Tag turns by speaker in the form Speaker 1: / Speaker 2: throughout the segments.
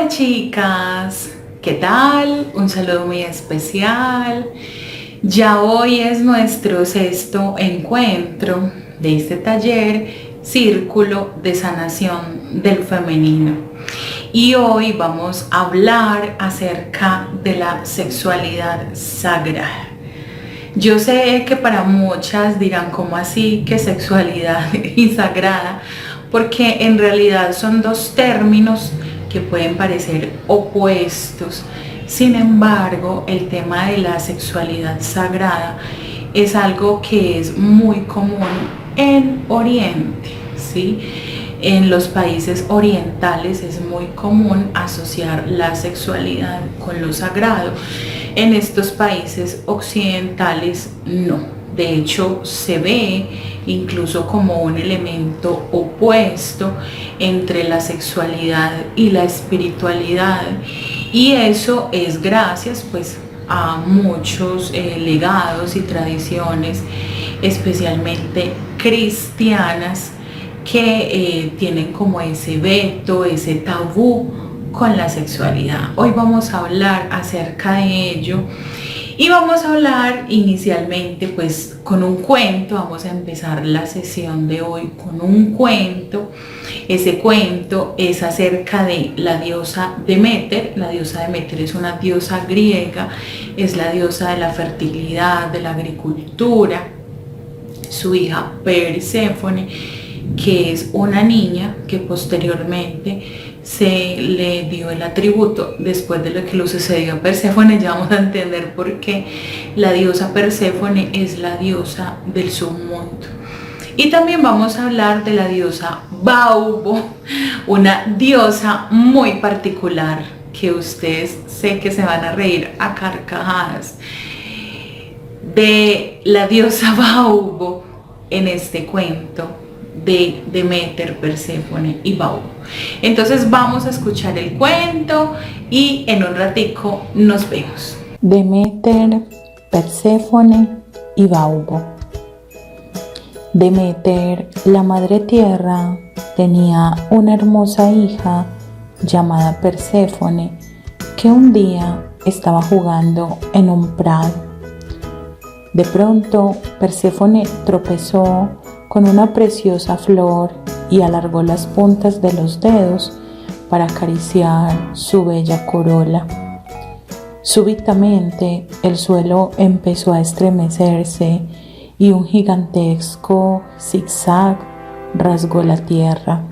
Speaker 1: Hola chicas, ¿qué tal? Un saludo muy especial. Ya hoy es nuestro sexto encuentro de este taller Círculo de Sanación del Femenino. Y hoy vamos a hablar acerca de la sexualidad sagrada. Yo sé que para muchas dirán, ¿cómo así que sexualidad y sagrada? Porque en realidad son dos términos que pueden parecer opuestos. Sin embargo, el tema de la sexualidad sagrada es algo que es muy común en Oriente, ¿sí? En los países orientales es muy común asociar la sexualidad con lo sagrado. En estos países occidentales no. De hecho, se ve incluso como un elemento opuesto entre la sexualidad y la espiritualidad. Y eso es gracias pues a muchos legados y tradiciones, especialmente cristianas, que tienen como ese veto, ese tabú con la sexualidad. Hoy vamos a hablar acerca de ello y vamos a hablar inicialmente pues con un cuento. Vamos a empezar la sesión de hoy con un cuento. Ese cuento es acerca de la diosa Deméter. La diosa Deméter es una diosa griega, es la diosa de la fertilidad, de la agricultura. Su hija Perséfone, que es una niña que posteriormente se le dio el atributo después de lo que le sucedió a Perséfone. Ya vamos a entender por qué la diosa Perséfone es la diosa del submundo. Y también vamos a hablar de la diosa Baubo, una diosa muy particular que ustedes sé que se van a reír a carcajadas de la diosa Baubo en este cuento de Deméter, Perséfone y Baubo. Entonces vamos a escuchar el cuento y en un ratico nos vemos.
Speaker 2: Deméter, Perséfone y Baubo. Deméter, la madre tierra, tenía una hermosa hija llamada Perséfone, que un día estaba jugando en un prado. De pronto, Perséfone tropezó con una preciosa flor y alargó las puntas de los dedos para acariciar su bella corola. Súbitamente, el suelo empezó a estremecerse y un gigantesco zigzag rasgó la tierra.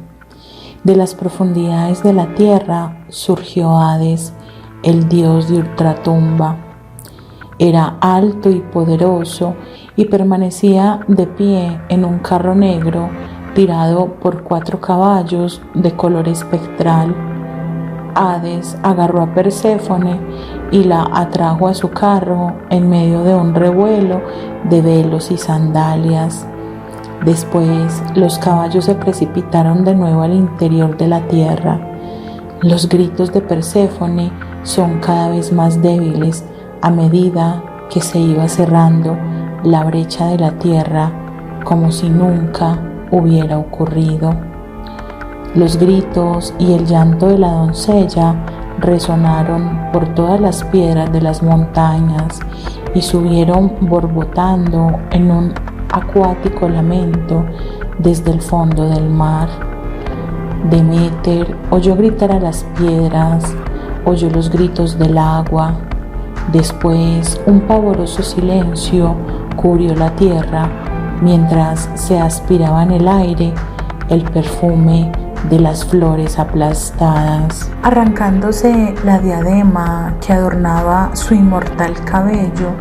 Speaker 2: De las profundidades de la tierra surgió Hades, el dios de ultratumba. Era alto y poderoso y permanecía de pie en un carro negro tirado por 4 caballos de color espectral. Hades agarró a Perséfone y la atrajo a su carro en medio de un revuelo de velos y sandalias. Después, los caballos se precipitaron de nuevo al interior de la tierra. Los gritos de Perséfone son cada vez más débiles a medida que se iba cerrando la brecha de la tierra, como si nunca hubiera ocurrido. Los gritos y el llanto de la doncella resonaron por todas las piedras de las montañas y subieron borbotando en un acuático lamento desde el fondo del mar. Deméter oyó gritar a las piedras, oyó los gritos del agua. Después, un pavoroso silencio cubrió la tierra mientras se aspiraba en el aire el perfume de las flores aplastadas. Arrancándose la diadema que adornaba su inmortal cabello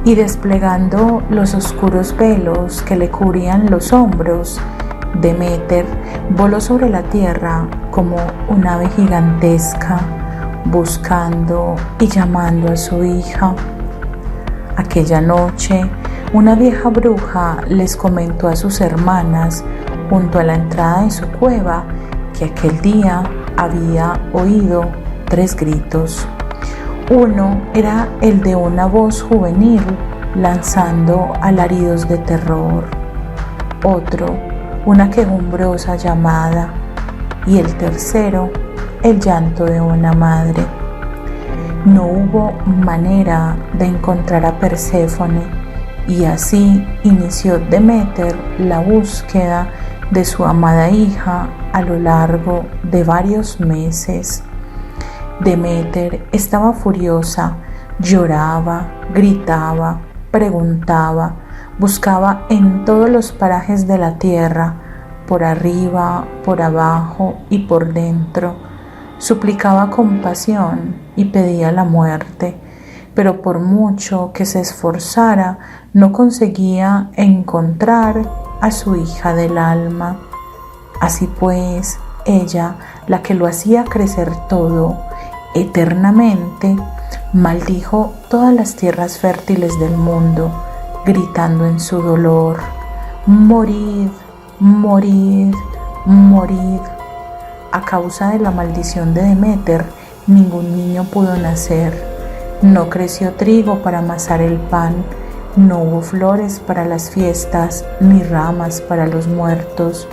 Speaker 2: y desplegando los oscuros velos que le cubrían los hombros, Deméter voló sobre la tierra como un ave gigantesca, buscando y llamando a su hija. Aquella noche, una vieja bruja les comentó a sus hermanas junto a la entrada de su cueva que aquel día había oído 3 gritos. Uno era el de una voz juvenil lanzando alaridos de terror, otro una quejumbrosa llamada y el tercero el llanto de una madre. No hubo manera de encontrar a Perséfone y así inició Deméter la búsqueda de su amada hija a lo largo de varios meses. Deméter estaba furiosa, lloraba, gritaba, preguntaba, buscaba en todos los parajes de la tierra, por arriba, por abajo y por dentro. Suplicaba compasión y pedía la muerte, pero por mucho que se esforzara, no conseguía encontrar a su hija del alma. Así pues, ella, la que lo hacía crecer todo, eternamente, maldijo todas las tierras fértiles del mundo, gritando en su dolor: «Morid, morid, morid». A causa de la maldición de Deméter, ningún niño pudo nacer. No creció trigo para amasar el pan, no hubo flores para las fiestas, ni ramas para los muertos.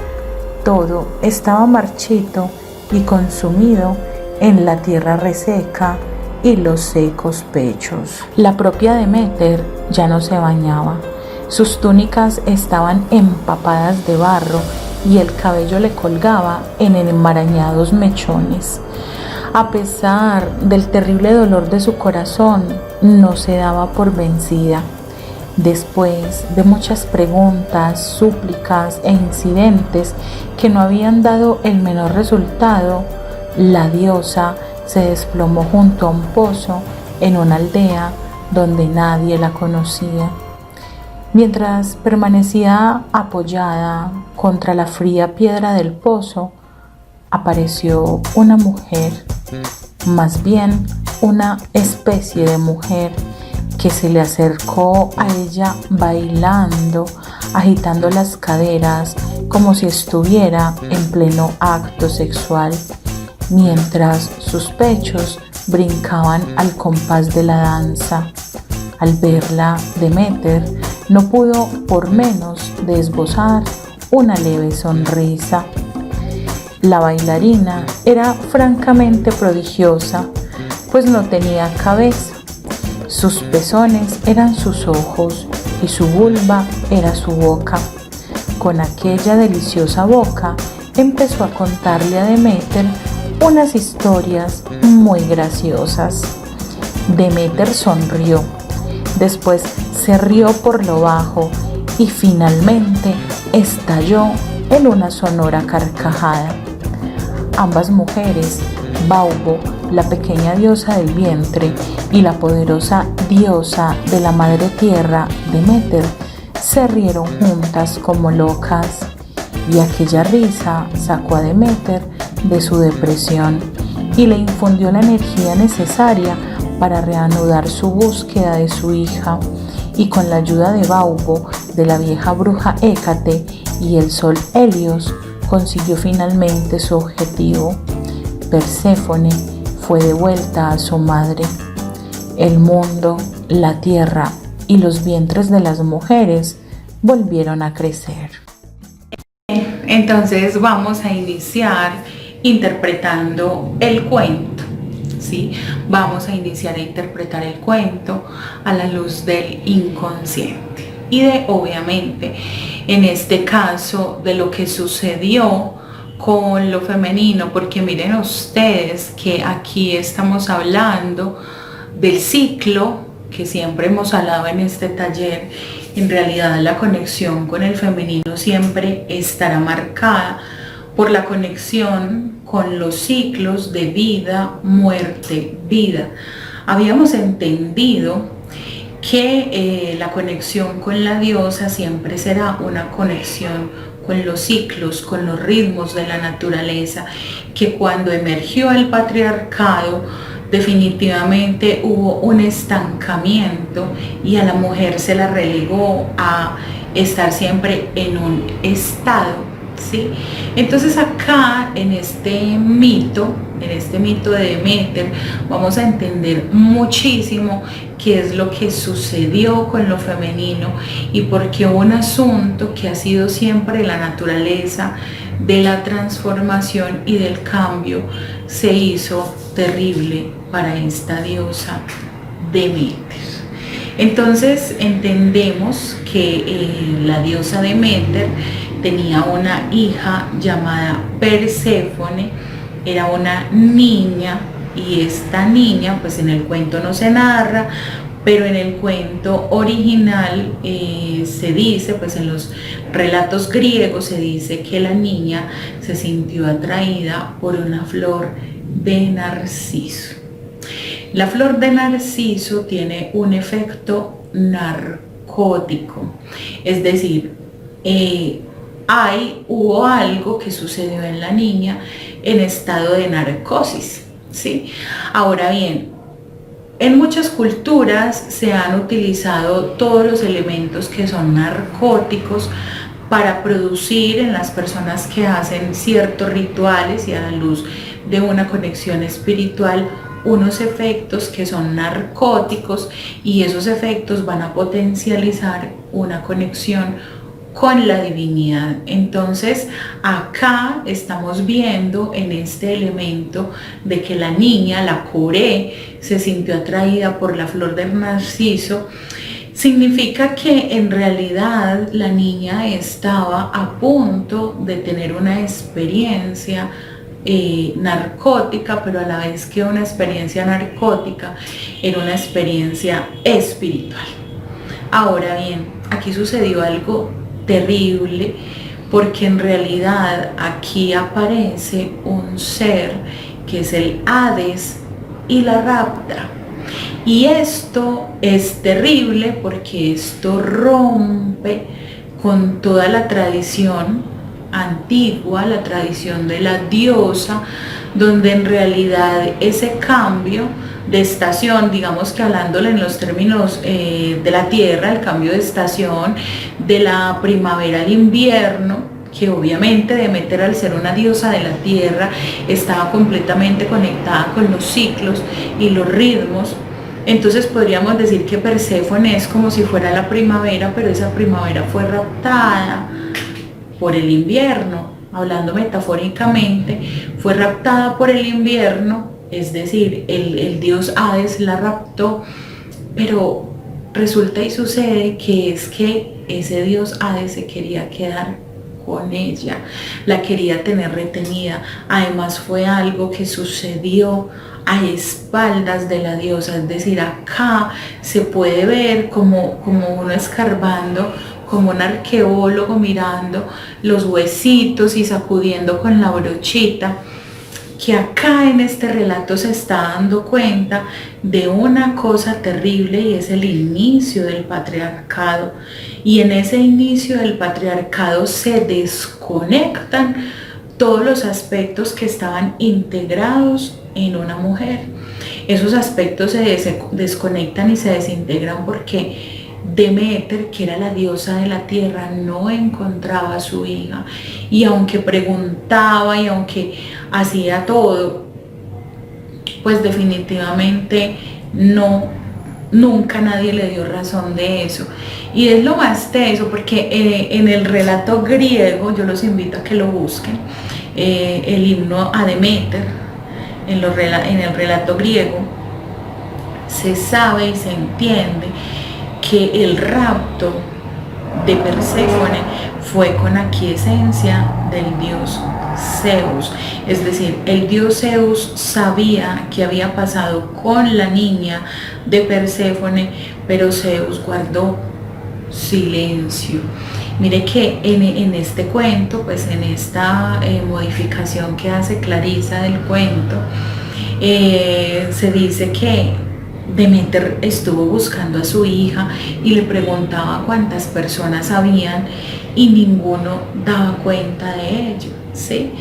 Speaker 2: Todo estaba marchito y consumido en la tierra reseca y los secos pechos. La propia Deméter ya no se bañaba. Sus túnicas estaban empapadas de barro y el cabello le colgaba en enmarañados mechones. A pesar del terrible dolor de su corazón, no se daba por vencida. Después de muchas preguntas, súplicas e incidentes que no habían dado el menor resultado, la diosa se desplomó junto a un pozo en una aldea donde nadie la conocía. Mientras permanecía apoyada contra la fría piedra del pozo, apareció una mujer, más bien una especie de mujer, que se le acercó a ella bailando, agitando las caderas como si estuviera en pleno acto sexual, mientras sus pechos brincaban al compás de la danza. Al verla, Deméter no pudo por menos de esbozar una leve sonrisa. La bailarina era francamente prodigiosa, pues no tenía cabeza. Sus pezones eran sus ojos y su vulva era su boca. Con aquella deliciosa boca empezó a contarle a Deméter unas historias muy graciosas. Deméter sonrió, después se rió por lo bajo y finalmente estalló en una sonora carcajada. Ambas mujeres, Baubo, la pequeña diosa del vientre, y la poderosa diosa de la madre tierra, Deméter, se rieron juntas como locas, y aquella risa sacó a Deméter de su depresión y le infundió la energía necesaria para reanudar su búsqueda de su hija, y con la ayuda de Baubo, de la vieja bruja Hécate y el sol Helios, consiguió finalmente su objetivo. Perséfone fue devuelta a su madre. El mundo, la tierra y los vientres de las mujeres volvieron a crecer.
Speaker 1: Entonces vamos a iniciar interpretando el cuento, ¿sí? Vamos a iniciar a interpretar el cuento a la luz del inconsciente y de, obviamente, en este caso, de lo que sucedió con lo femenino, porque miren ustedes que aquí estamos hablando del ciclo que siempre hemos hablado en este taller. En realidad la conexión con el femenino siempre estará marcada por la conexión con los ciclos de vida, muerte, vida. Habíamos entendido que la conexión con la diosa siempre será una conexión con los ciclos, con los ritmos de la naturaleza, que cuando emergió el patriarcado definitivamente hubo un estancamiento y a la mujer se la relegó a estar siempre en un estado, ¿sí? Entonces acá en este mito de Deméter, vamos a entender muchísimo qué es lo que sucedió con lo femenino y por qué un asunto que ha sido siempre la naturaleza de la transformación y del cambio se hizo terrible para esta diosa Demeter. Entonces entendemos que la diosa Demeter tenía una hija llamada Perséfone, era una niña, y esta niña, pues en el cuento no se narra, pero en el cuento original se dice, pues en los relatos griegos se dice que la niña se sintió atraída por una flor de narciso. La flor de narciso tiene un efecto narcótico, es decir, hubo algo que sucedió en la niña en estado de narcosis, ¿sí? Ahora bien, en muchas culturas se han utilizado todos los elementos que son narcóticos para producir en las personas que hacen ciertos rituales y a la luz de una conexión espiritual unos efectos que son narcóticos, y esos efectos van a potencializar una conexión con la divinidad. Entonces acá estamos viendo en este elemento de que la niña, la Coré, se sintió atraída por la flor del narciso. Significa que en realidad la niña estaba a punto de tener una experiencia narcótica, pero a la vez que una experiencia narcótica era una experiencia espiritual. Ahora bien, aquí sucedió algo terrible, porque en realidad aquí aparece un ser que es el Hades y la rapta. Y esto es terrible porque esto rompe con toda la tradición antigua, la tradición de la diosa, donde en realidad ese cambio de estación, digamos que hablándole en los términos de la tierra, el cambio de estación de la primavera al invierno, que obviamente Demeter, al ser una diosa de la tierra, estaba completamente conectada con los ciclos y los ritmos. Entonces podríamos decir que Perséfone es como si fuera la primavera, pero esa primavera fue raptada por el invierno, hablando metafóricamente, fue raptada por el invierno, es decir, el dios Hades la raptó, pero resulta y sucede que es que ese dios Hades se quería quedar con ella, la quería tener retenida. Además fue algo que sucedió a espaldas de la diosa, es decir, acá se puede ver como uno escarbando, como un arqueólogo mirando los huesitos y sacudiendo con la brochita, que acá en este relato se está dando cuenta de una cosa terrible, y es el inicio del patriarcado. Y en ese inicio del patriarcado se desconectan todos los aspectos que estaban integrados en una mujer. Esos aspectos se desconectan y se desintegran porque Demeter, que era la diosa de la tierra, no encontraba a su hija, y aunque preguntaba y aunque hacía todo, pues definitivamente nunca nadie le dio razón de eso. Y es lo más teso porque en el relato griego, yo los invito a que lo busquen, el himno a Demeter, en el relato griego se sabe y se entiende que el rapto de Perséfone fue con aquiescencia del dios Zeus. Es decir, el dios Zeus sabía qué había pasado con la niña de Perséfone, pero Zeus guardó silencio. Mire que en este cuento, pues en esta modificación que hace Clarisa del cuento, se dice que Demeter estuvo buscando a su hija y le preguntaba cuántas personas habían y ninguno daba cuenta de ello, ¿sí?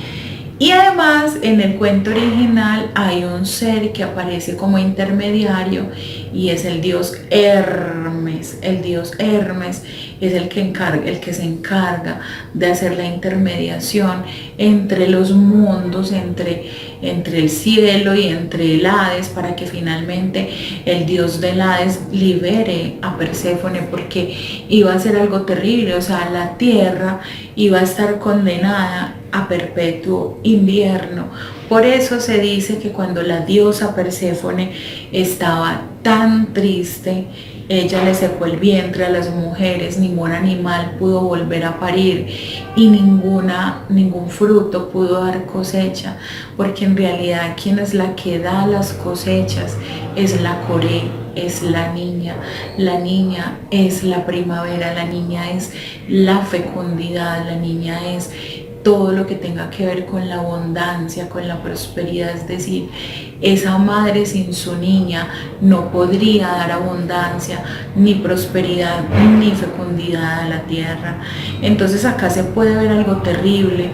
Speaker 1: Y además en el cuento original hay un ser que aparece como intermediario y es el dios Hermes. El dios Hermes es el que se encarga de hacer la intermediación entre los mundos, entre el cielo y entre el Hades, para que finalmente el dios del Hades libere a Perséfone, porque iba a ser algo terrible. O sea, la tierra iba a estar condenada a perpetuo invierno. Por eso se dice que cuando la diosa Perséfone estaba tan triste, ella le secó el vientre a las mujeres, ningún animal pudo volver a parir y ningún fruto pudo dar cosecha, porque en realidad quien es la que da las cosechas es la Coré, es la niña es la primavera, la niña es la fecundidad, la niña es todo lo que tenga que ver con la abundancia, con la prosperidad. Es decir, esa madre sin su niña no podría dar abundancia, ni prosperidad, ni fecundidad a la tierra. Entonces acá se puede ver algo terrible,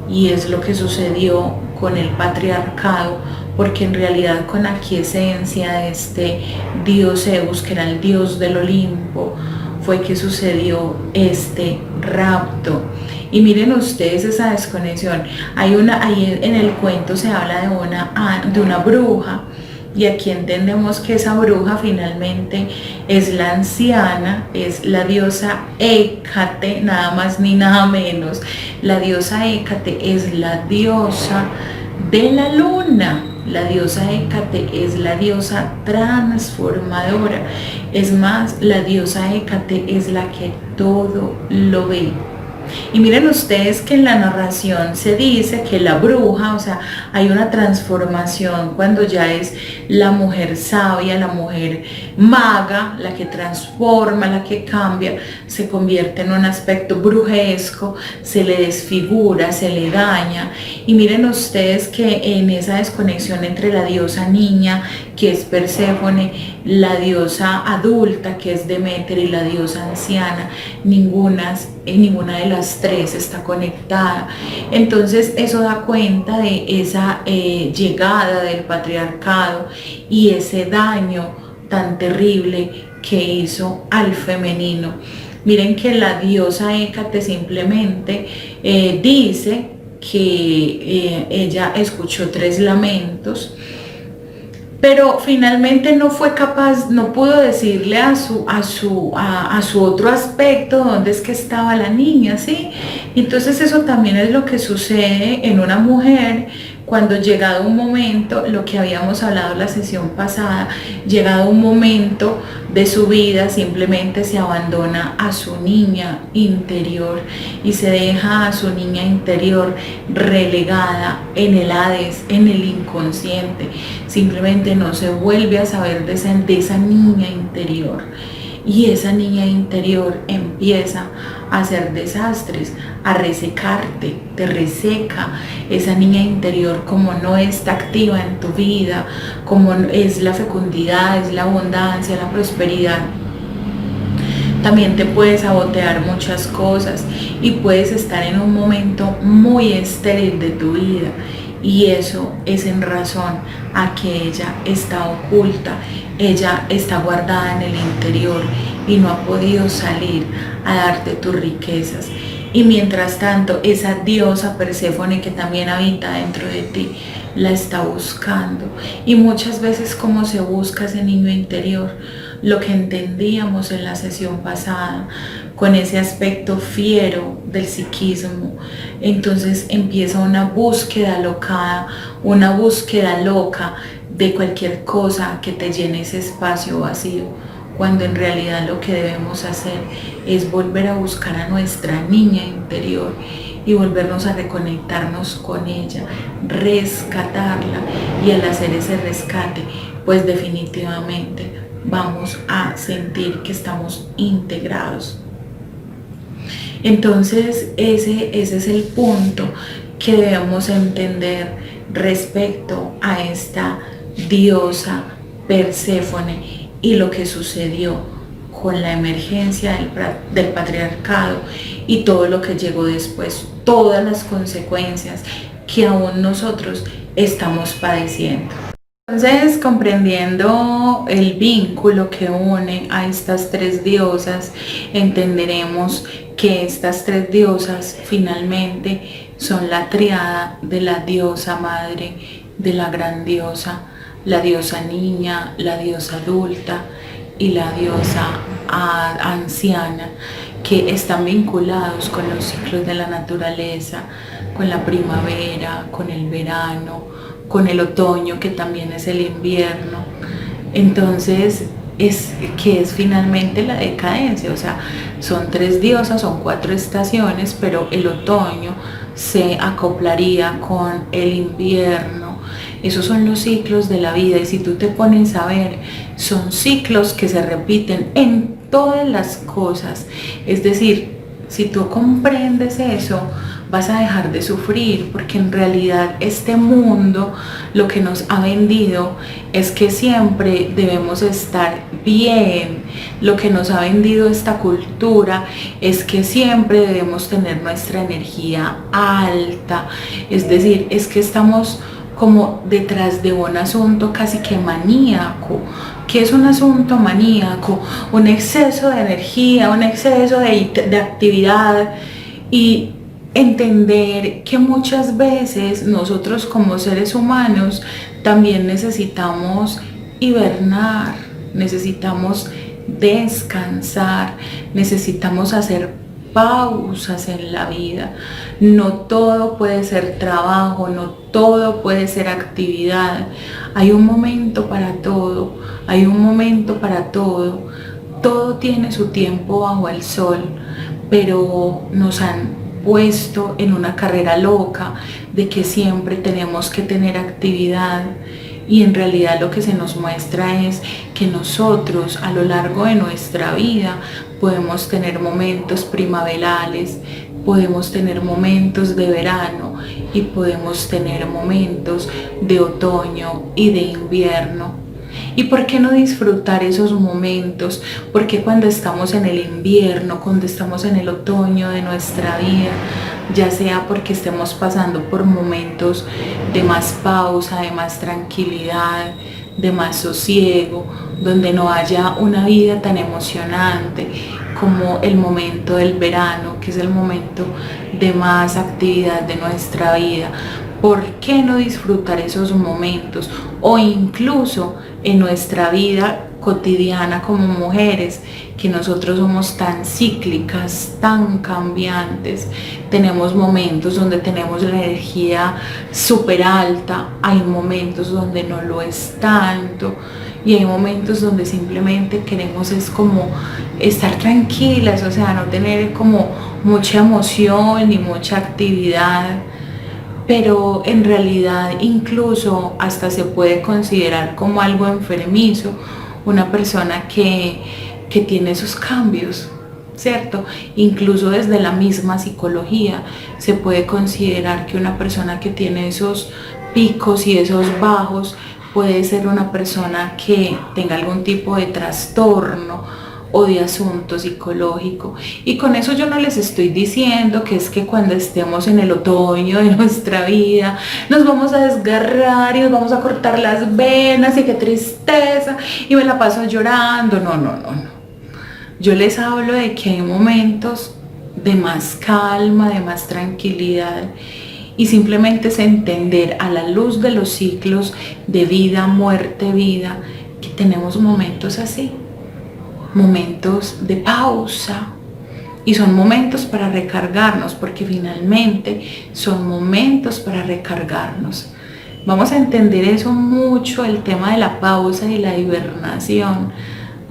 Speaker 1: y es lo que sucedió con el patriarcado, porque en realidad con la aquiescencia de este dios Zeus, que era el dios del Olimpo, fue que sucedió este rapto. Y miren ustedes esa desconexión. Ahí en el cuento se habla de una bruja, y aquí entendemos que esa bruja finalmente es la anciana, es la diosa Hécate, nada más ni nada menos. La diosa Hécate es la diosa de la luna. La diosa Hécate es la diosa transformadora. Es más, la diosa Hécate es la que todo lo ve. Y miren ustedes que en la narración se dice que la bruja, o sea, hay una transformación cuando ya es la mujer sabia, la mujer maga, la que transforma, la que cambia, se convierte en un aspecto brujesco, se le desfigura, se le daña. Y miren ustedes que en esa desconexión entre la diosa niña, que es Perséfone, la diosa adulta, que es Deméter, y la diosa anciana, ninguna de las tres está conectada. Entonces eso da cuenta de esa llegada del patriarcado y ese daño tan terrible que hizo al femenino. Miren que la diosa Hécate simplemente dice que ella escuchó 3 lamentos, pero finalmente no fue capaz, no pudo decirle a su otro aspecto dónde es que estaba la niña, ¿sí? Entonces eso también es lo que sucede en una mujer cuando, llegado un momento, lo que habíamos hablado en la sesión pasada, llegado un momento de su vida, simplemente se abandona a su niña interior y se deja a su niña interior relegada en el Hades, en el inconsciente. Simplemente no se vuelve a saber de esa niña interior. Y esa niña interior empieza a hacer desastres, a resecarte, te reseca. Esa niña interior, como no está activa en tu vida, como es la fecundidad, es la abundancia, la prosperidad, también te puede sabotear muchas cosas y puedes estar en un momento muy estéril de tu vida. Y eso es en razón a que ella está oculta, ella está guardada en el interior y no ha podido salir a darte tus riquezas. Y mientras tanto, esa diosa Perséfone, que también habita dentro de ti, la está buscando. Y muchas veces, como se busca ese niño interior, lo que entendíamos en la sesión pasada, con ese aspecto fiero del psiquismo, entonces empieza una búsqueda locada, una búsqueda loca de cualquier cosa que te llene ese espacio vacío, cuando en realidad lo que debemos hacer es volver a buscar a nuestra niña interior y volvernos a reconectarnos con ella, rescatarla. Y al hacer ese rescate, pues definitivamente vamos a sentir que estamos integrados. Entonces ese es el punto que debemos entender respecto a esta diosa Perséfone y lo que sucedió con la emergencia del patriarcado y todo lo que llegó después, todas las consecuencias que aún nosotros estamos padeciendo. Entonces, comprendiendo el vínculo que une a estas tres diosas, entenderemos que estas tres diosas finalmente son la triada de la diosa madre, de la gran diosa, la diosa niña, la diosa adulta y la diosa anciana, que están vinculados con los ciclos de la naturaleza, con la primavera, con el verano, con el otoño, que también es el invierno. Entonces, es finalmente la decadencia, o sea, son tres diosas, son 4 estaciones, pero el otoño se acoplaría con el invierno. Esos son los ciclos de la vida, y si tú te pones a ver, son ciclos que se repiten en todas las cosas. Es decir, si tú comprendes eso, vas a dejar de sufrir, porque en realidad este mundo lo que nos ha vendido es que siempre debemos estar bien. Lo que nos ha vendido esta cultura es que siempre debemos tener nuestra energía alta, es decir, es que estamos como detrás de un asunto casi que maníaco. ¿Qué es un asunto maníaco? Un exceso de energía, un exceso de actividad, y entender que muchas veces nosotros como seres humanos también necesitamos hibernar, necesitamos descansar, necesitamos hacer pausas en la vida. No todo puede ser trabajo, no todo puede ser actividad. Hay un momento para todo, hay un momento para todo. Todo tiene su tiempo bajo el sol, pero nos han puesto en una carrera loca de que siempre tenemos que tener actividad, y en realidad lo que se nos muestra es que nosotros a lo largo de nuestra vida podemos tener momentos primaverales, podemos tener momentos de verano y podemos tener momentos de otoño y de invierno. ¿Y por qué no disfrutar esos momentos? Porque cuando estamos en el invierno, cuando estamos en el otoño de nuestra vida, ya sea porque estemos pasando por momentos de más pausa, de más tranquilidad, de más sosiego, donde no haya una vida tan emocionante como el momento del verano, que es el momento de más actividad de nuestra vida, ¿por qué no disfrutar esos momentos? O incluso en nuestra vida cotidiana como mujeres, que nosotros somos tan cíclicas, tan cambiantes, tenemos momentos donde tenemos la energía súper alta, hay momentos donde no lo es tanto, y hay momentos donde simplemente queremos es como estar tranquilas, o sea, no tener como mucha emoción ni mucha actividad. Pero en realidad incluso hasta se puede considerar como algo enfermizo una persona que tiene esos cambios, ¿cierto? Incluso desde la misma psicología se puede considerar que una persona que tiene esos picos y esos bajos puede ser una persona que tenga algún tipo de trastorno o de asunto psicológico. Y con eso yo no les estoy diciendo que es que cuando estemos en el otoño de nuestra vida nos vamos a desgarrar y nos vamos a cortar las venas y qué tristeza y me la paso llorando. No. Yo les hablo de que hay momentos de más calma, de más tranquilidad, y simplemente es entender a la luz de los ciclos de vida, muerte, vida, que tenemos momentos así, momentos de pausa, y son momentos para recargarnos, porque finalmente son momentos para recargarnos. Vamos a entender eso mucho, el tema de la pausa y la hibernación,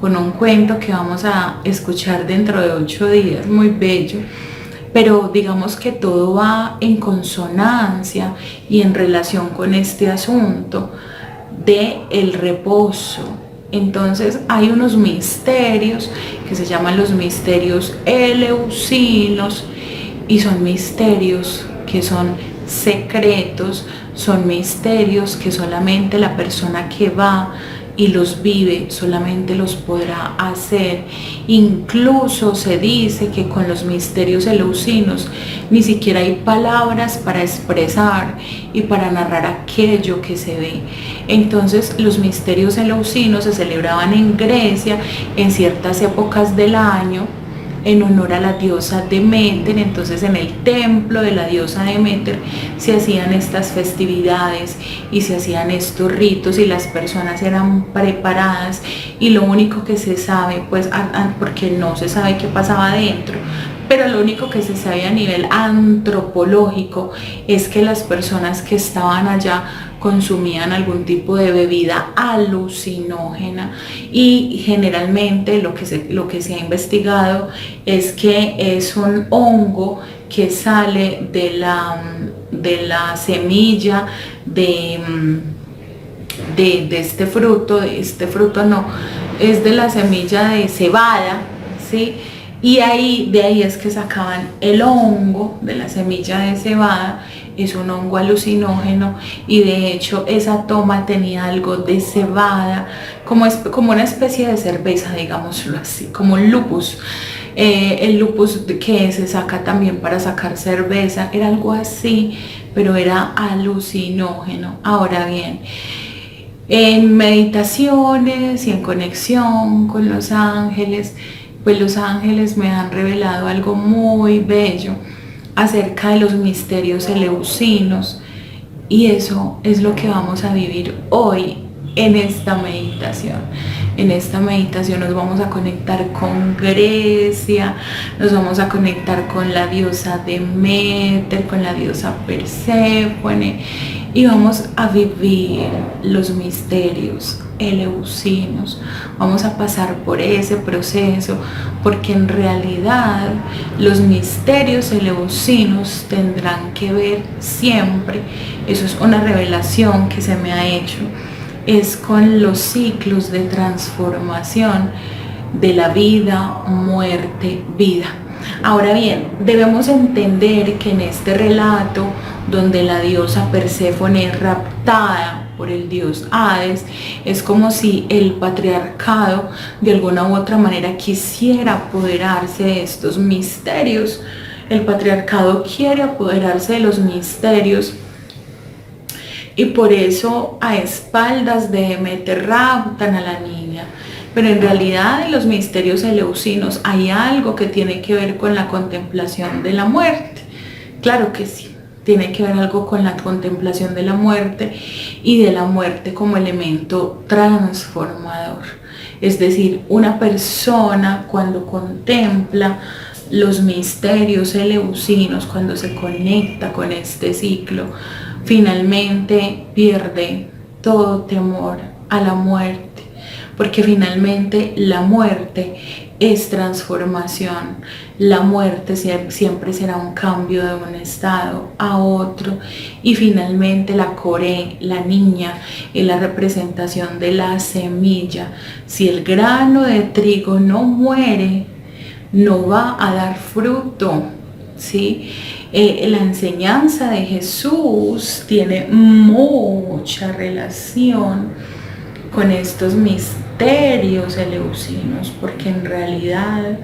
Speaker 1: con un cuento que vamos a escuchar dentro de 8 días, muy bello. Pero digamos que todo va en consonancia y en relación con este asunto de el reposo. Entonces hay unos misterios que se llaman los misterios eleusinos, y son misterios que son secretos, son misterios que solamente la persona que va y los vive, solamente los podrá hacer. Incluso se dice que con los misterios eleusinos ni siquiera hay palabras para expresar y para narrar aquello que se ve. Entonces los misterios eleusinos se celebraban en Grecia en ciertas épocas del año en honor a la diosa Deméter. Entonces en el templo de la diosa Deméter se hacían estas festividades y se hacían estos ritos y las personas eran preparadas, y lo único que se sabe, pues porque no se sabe qué pasaba adentro, pero lo único que se sabe a nivel antropológico es que las personas que estaban allá consumían algún tipo de bebida alucinógena, y generalmente lo que se ha investigado es que es un hongo que sale de la semilla de este fruto. No, es de la semilla de cebada, ¿sí? Y de ahí es que sacaban el hongo de la semilla de cebada. Es un hongo alucinógeno, y de hecho esa toma tenía algo de cebada, como una especie de cerveza, digámoslo así, como un lupus. El lupus que se saca también para sacar cerveza, era algo así, pero era alucinógeno. Ahora bien, en meditaciones y en conexión con los ángeles, pues los ángeles me han revelado algo muy bello acerca de los misterios eleusinos, y eso es lo que vamos a vivir hoy en esta meditación. En esta meditación nos vamos a conectar con Grecia, nos vamos a conectar con la diosa Deméter, con la diosa Perséfone, y vamos a vivir los misterios eleusinos. Vamos a pasar por ese proceso, porque en realidad los misterios eleusinos tendrán que ver siempre, eso es una revelación que se me ha hecho, es con los ciclos de transformación de la vida, muerte, vida. Ahora bien, debemos entender que en este relato, donde la diosa Perséfone es raptada por el dios Hades, es como si el patriarcado de alguna u otra manera quisiera apoderarse de estos misterios. El patriarcado quiere apoderarse de los misterios, y por eso a espaldas de Deméter raptan a la niña. Pero en realidad en los misterios eleusinos hay algo que tiene que ver con la contemplación de la muerte. Claro que sí, tiene que ver algo con la contemplación de la muerte, y de la muerte como elemento transformador. Es decir, una persona cuando contempla los misterios eleusinos, cuando se conecta con este ciclo, finalmente pierde todo temor a la muerte, porque finalmente la muerte es transformación. La muerte siempre será un cambio de un estado a otro, y finalmente la Coré, la niña, es la representación de la semilla. Si el grano de trigo no muere, no va a dar fruto, ¿sí? La enseñanza de Jesús tiene mucha relación con estos misterios eleusinos, porque en realidad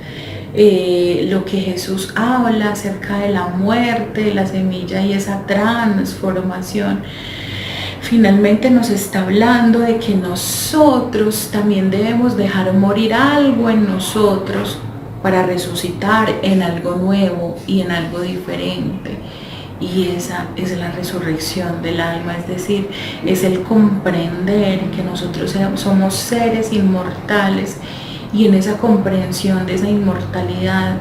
Speaker 1: lo que Jesús habla acerca de la muerte, de la semilla y esa transformación, finalmente nos está hablando de que nosotros también debemos dejar morir algo en nosotros para resucitar en algo nuevo y en algo diferente. Y esa es la resurrección del alma, es decir, es el comprender que nosotros somos seres inmortales, y en esa comprensión de esa inmortalidad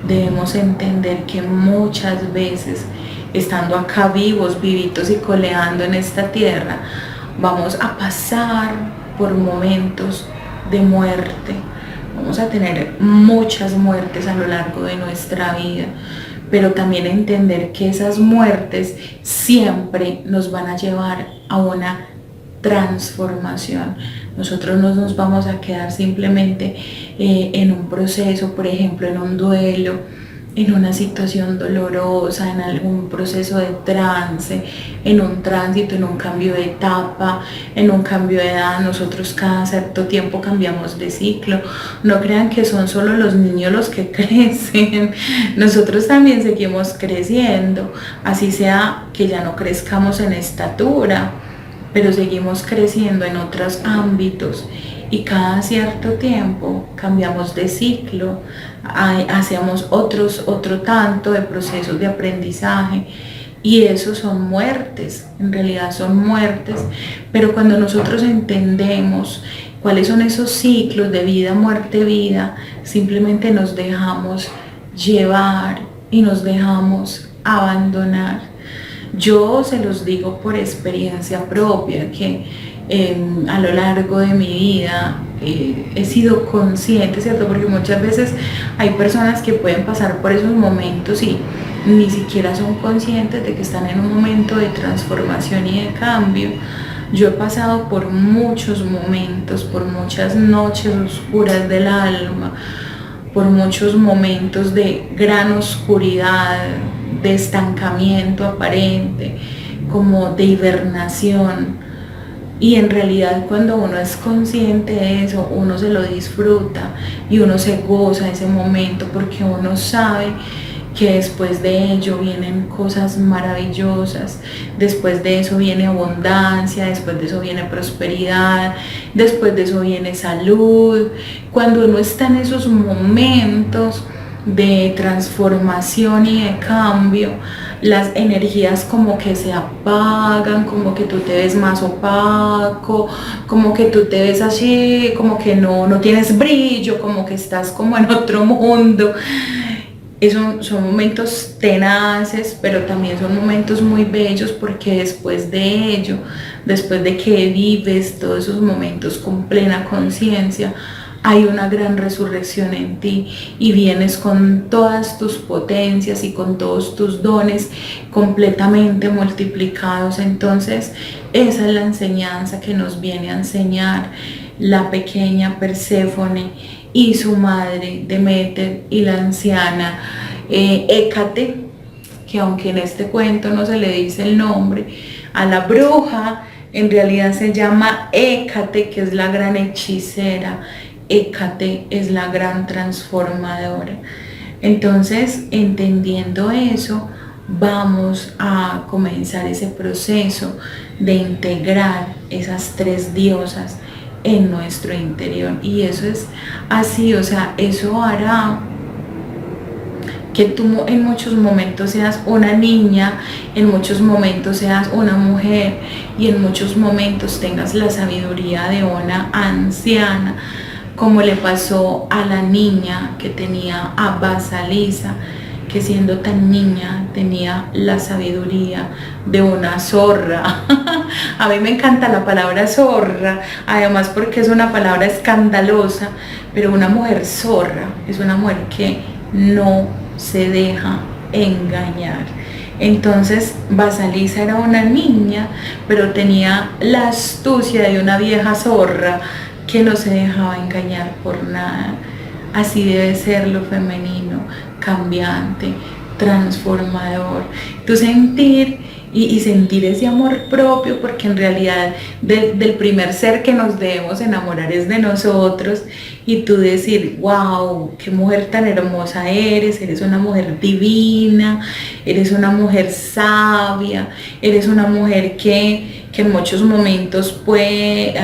Speaker 1: debemos entender que muchas veces, estando acá vivos, vivitos y coleando en esta tierra, vamos a pasar por momentos de muerte. Vamos a tener muchas muertes a lo largo de nuestra vida, pero también entender que esas muertes siempre nos van a llevar a una transformación. Nosotros no nos vamos a quedar simplemente en un proceso, por ejemplo, en un duelo, en una situación dolorosa, en algún proceso de trance, en un tránsito, en un cambio de etapa, en un cambio de edad. Nosotros cada cierto tiempo cambiamos de ciclo. No crean que son solo los niños los que crecen. Nosotros también seguimos creciendo, así sea que ya no crezcamos en estatura, pero seguimos creciendo en otros ámbitos. Y cada cierto tiempo cambiamos de ciclo, hacemos otro tanto de procesos de aprendizaje, y esos son muertes, en realidad son muertes. Pero cuando nosotros entendemos cuáles son esos ciclos de vida, muerte, vida, simplemente nos dejamos llevar y nos dejamos abandonar. Yo se los digo por experiencia propia que a lo largo de mi vida he sido consciente, ¿cierto? Porque muchas veces hay personas que pueden pasar por esos momentos y ni siquiera son conscientes de que están en un momento de transformación y de cambio. Yo he pasado por muchos momentos, por muchas noches oscuras del alma, por muchos momentos de gran oscuridad, de estancamiento aparente, como de hibernación. Y en realidad cuando uno es consciente de eso, uno se lo disfruta y uno se goza ese momento, porque uno sabe que después de ello vienen cosas maravillosas, después de eso viene abundancia, después de eso viene prosperidad, después de eso viene salud. Cuando uno está en esos momentos de transformación y de cambio, las energías como que se apagan, como que tú te ves más opaco, como que tú te ves así, como que no tienes brillo, como que estás como en otro mundo. Son momentos tenaces, pero también son momentos muy bellos, porque después de ello, después de que vives todos esos momentos con plena conciencia, hay una gran resurrección en ti y vienes con todas tus potencias y con todos tus dones completamente multiplicados. Entonces, esa es la enseñanza que nos viene a enseñar la pequeña Perséfone y su madre Deméter y la anciana Hécate, que aunque en este cuento no se le dice el nombre a la bruja, en realidad se llama Hécate, que es la gran hechicera. Hécate es la gran transformadora. Entonces, entendiendo eso, vamos a comenzar ese proceso de integrar esas tres diosas en nuestro interior. Y eso es así, o sea, eso hará que tú en muchos momentos seas una niña, en muchos momentos seas una mujer y en muchos momentos tengas la sabiduría de una anciana, como le pasó a la niña que tenía a Basalisa, que siendo tan niña tenía la sabiduría de una zorra. A mí me encanta la palabra zorra, además porque es una palabra escandalosa, pero una mujer zorra es una mujer que no se deja engañar. Entonces Basalisa era una niña, pero tenía la astucia de una vieja zorra que no se dejaba engañar por nada. Así debe ser lo femenino, cambiante, transformador. Tú sentir y sentir ese amor propio, porque en realidad del primer ser que nos debemos enamorar es de nosotros, y tú decir, wow, qué mujer tan hermosa eres una mujer divina, eres una mujer sabia, eres una mujer que en muchos momentos puede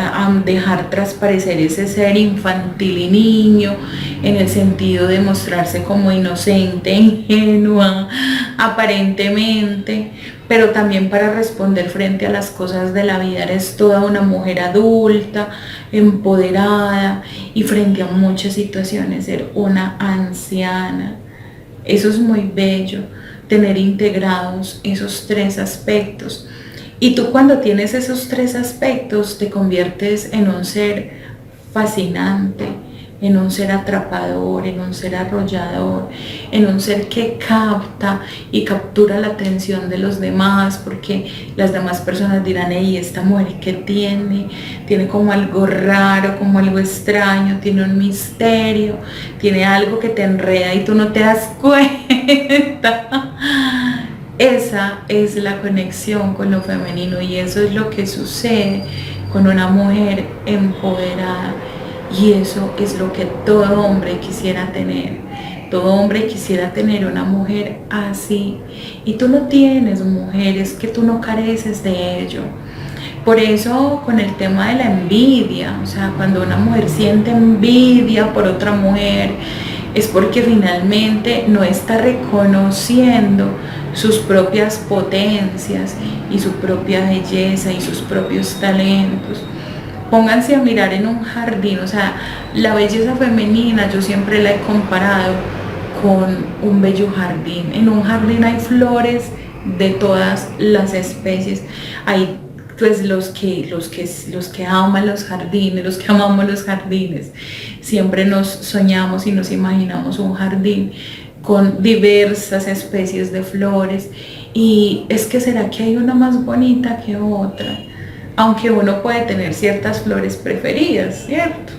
Speaker 1: dejar transparecer ese ser infantil y niño, en el sentido de mostrarse como inocente, ingenua, aparentemente, pero también para responder frente a las cosas de la vida eres toda una mujer adulta, empoderada, y frente a muchas situaciones ser una anciana. Eso es muy bello, tener integrados esos tres aspectos. Y tú, cuando tienes esos tres aspectos, te conviertes en un ser fascinante, en un ser atrapador, en un ser arrollador, en un ser que capta y captura la atención de los demás, porque las demás personas dirán, hey, esta mujer que tiene como algo raro, como algo extraño, tiene un misterio, tiene algo que te enreda y tú no te das cuenta. Esa es la conexión con lo femenino y eso es lo que sucede con una mujer empoderada. Y eso es lo que todo hombre quisiera tener. Todo hombre quisiera tener una mujer así. Y tú no tienes mujeres, que tú no careces de ello. Por eso con el tema de la envidia, o sea, cuando una mujer siente envidia por otra mujer, es porque finalmente no está reconociendo sus propias potencias y su propia belleza y sus propios talentos. Pónganse a mirar en un jardín, o sea, la belleza femenina yo siempre la he comparado con un bello jardín. En un jardín hay flores de todas las especies, hay pues los que aman los jardines, los que amamos los jardines, siempre nos soñamos y nos imaginamos un jardín con diversas especies de flores y es que será que hay una más bonita que otra, aunque uno puede tener ciertas flores preferidas, ¿cierto?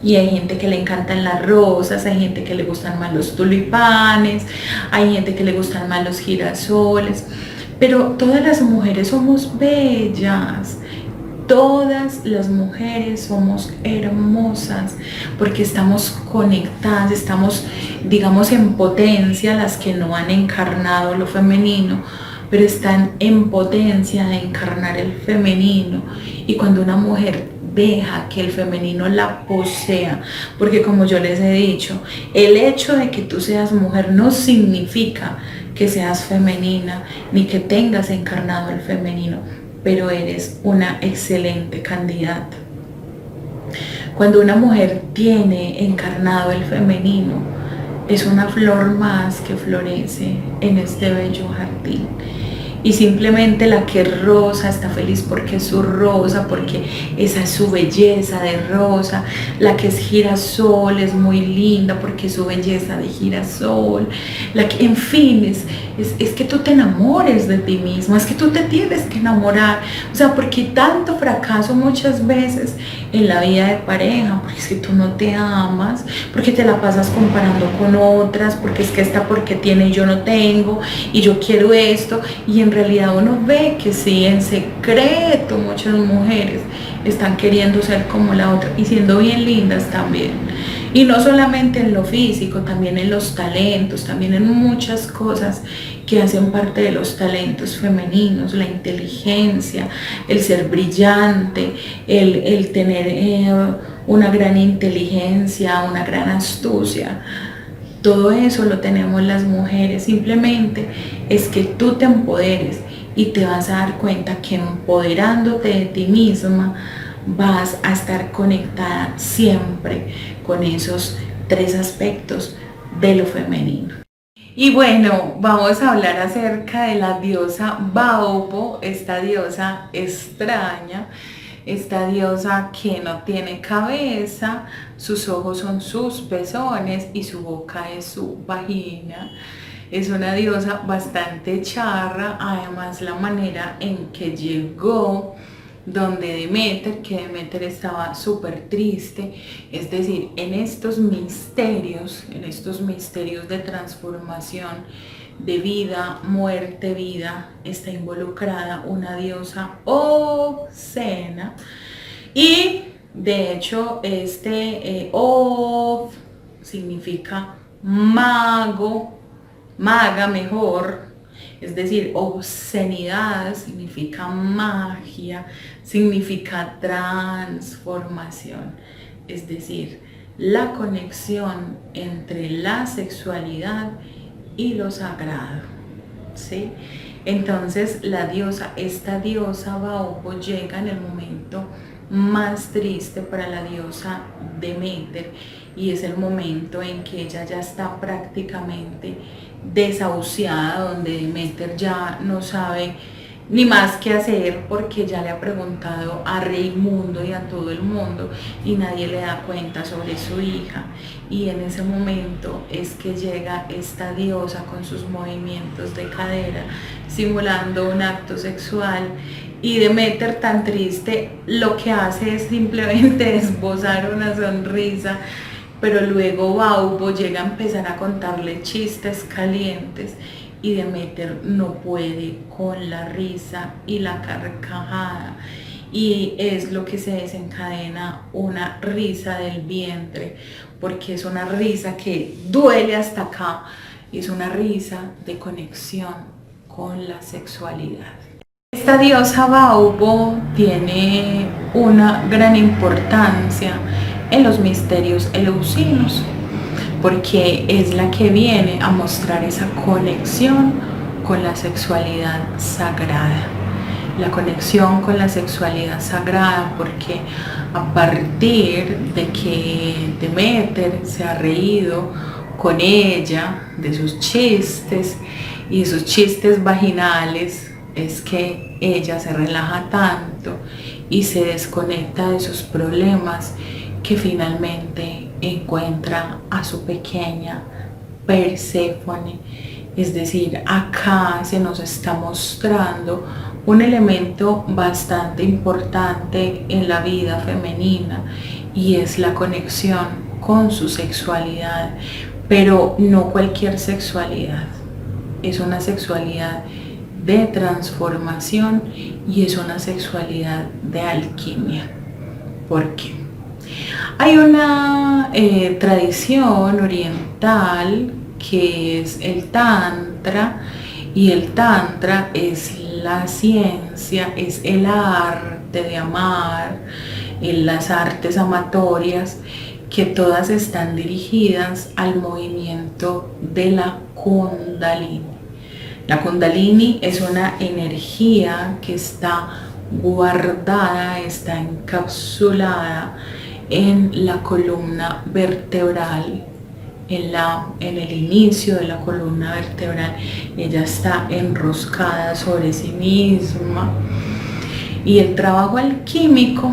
Speaker 1: Y hay gente que le encantan las rosas, hay gente que le gustan más los tulipanes, hay gente que le gustan más los girasoles, pero todas las mujeres somos bellas. Todas las mujeres somos hermosas porque estamos conectadas, estamos, digamos, en potencia, las que no han encarnado lo femenino, pero están en potencia de encarnar el femenino. Y cuando una mujer deja que el femenino la posea, porque como yo les he dicho, el hecho de que tú seas mujer no significa que seas femenina, ni que tengas encarnado el femenino, pero eres una excelente candidata. Cuando una mujer tiene encarnado el femenino, es una flor más que florece en este bello jardín. Y simplemente la que es rosa está feliz porque es su rosa, porque esa es su belleza de rosa. La que es girasol es muy linda porque es su belleza de girasol. La que, en fin, es que tú te enamores de ti mismo, es que tú te tienes que enamorar. O sea, porque tanto fracaso muchas veces en la vida de pareja, porque es que tú no te amas, porque te la pasas comparando con otras, porque es que esta porque tiene y yo no tengo, y yo quiero esto, y en realidad uno ve que sí, en secreto muchas mujeres están queriendo ser como la otra y siendo bien lindas también. Y no solamente en lo físico, también en los talentos, también en muchas cosas que hacen parte de los talentos femeninos, la inteligencia, el ser brillante, el tener una gran inteligencia, una gran astucia. Todo eso lo tenemos las mujeres, simplemente es que tú te empoderes y te vas a dar cuenta que empoderándote de ti misma vas a estar conectada siempre con esos tres aspectos de lo femenino. Y bueno, vamos a hablar acerca de la diosa Baopo, esta diosa extraña. Esta diosa que no tiene cabeza, sus ojos son sus pezones y su boca es su vagina. Es una diosa bastante charra, además la manera en que llegó donde Demeter, que Demeter estaba súper triste, es decir, en estos misterios de transformación, de vida, muerte, vida, está involucrada una diosa obscena. Y de hecho Ob significa mago, maga mejor, es decir, obscenidad significa magia, significa transformación, es decir, la conexión entre la sexualidad y lo sagrado, ¿sí? Entonces esta diosa Baopo llega en el momento más triste para la diosa Demeter y es el momento en que ella ya está prácticamente desahuciada, donde Demeter ya no sabe ni más que hacer porque ya le ha preguntado a Raimundo y a todo el mundo y nadie le da cuenta sobre su hija. Y en ese momento es que llega esta diosa con sus movimientos de cadera simulando un acto sexual, y Demeter, tan triste, lo que hace es simplemente esbozar una sonrisa, pero luego Baubo llega a empezar a contarle chistes calientes y Demeter no puede con la risa y la carcajada, y es lo que se desencadena una risa del vientre, porque es una risa que duele hasta acá, es una risa de conexión con la sexualidad. Esta diosa Baubo tiene una gran importancia en los misterios eleusinos, porque es la que viene a mostrar esa conexión con la sexualidad sagrada. La conexión con la sexualidad sagrada, porque a partir de que Demeter se ha reído con ella de sus chistes y de sus chistes vaginales, es que ella se relaja tanto y se desconecta de sus problemas, que finalmente encuentra a su pequeña Perséfone. Es decir, acá se nos está mostrando un elemento bastante importante en la vida femenina, y es la conexión con su sexualidad, pero no cualquier sexualidad, es una sexualidad de transformación y es una sexualidad de alquimia. ¿Por qué? Hay una tradición oriental que es el Tantra, y el Tantra es la ciencia, es el arte de amar, en las artes amatorias, que todas están dirigidas al movimiento de la Kundalini. La Kundalini es una energía que está guardada, está encapsulada en la columna vertebral, en el inicio de la columna vertebral. Ella está enroscada sobre sí misma, y el trabajo alquímico,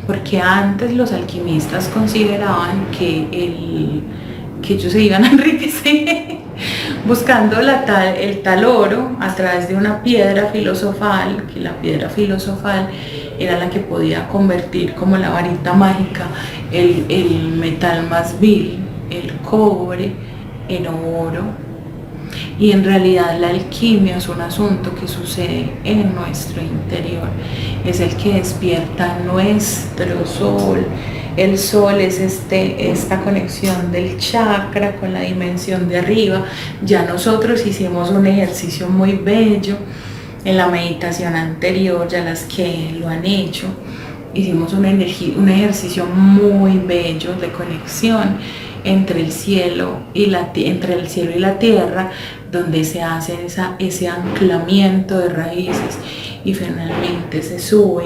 Speaker 1: porque antes los alquimistas consideraban que ellos se iban a enriquecer buscando el tal oro a través de una piedra filosofal, que la piedra filosofal era la que podía convertir como la varita mágica el metal más vil, el cobre, en oro. Y en realidad la alquimia es un asunto que sucede en nuestro interior, es el que despierta nuestro sol. El sol es esta conexión del chakra con la dimensión de arriba. Ya nosotros hicimos un ejercicio muy bello en la meditación anterior, ya las que lo han hecho, hicimos un ejercicio muy bello de conexión entre el cielo y la tierra, donde se hace ese anclamiento de raíces y finalmente se sube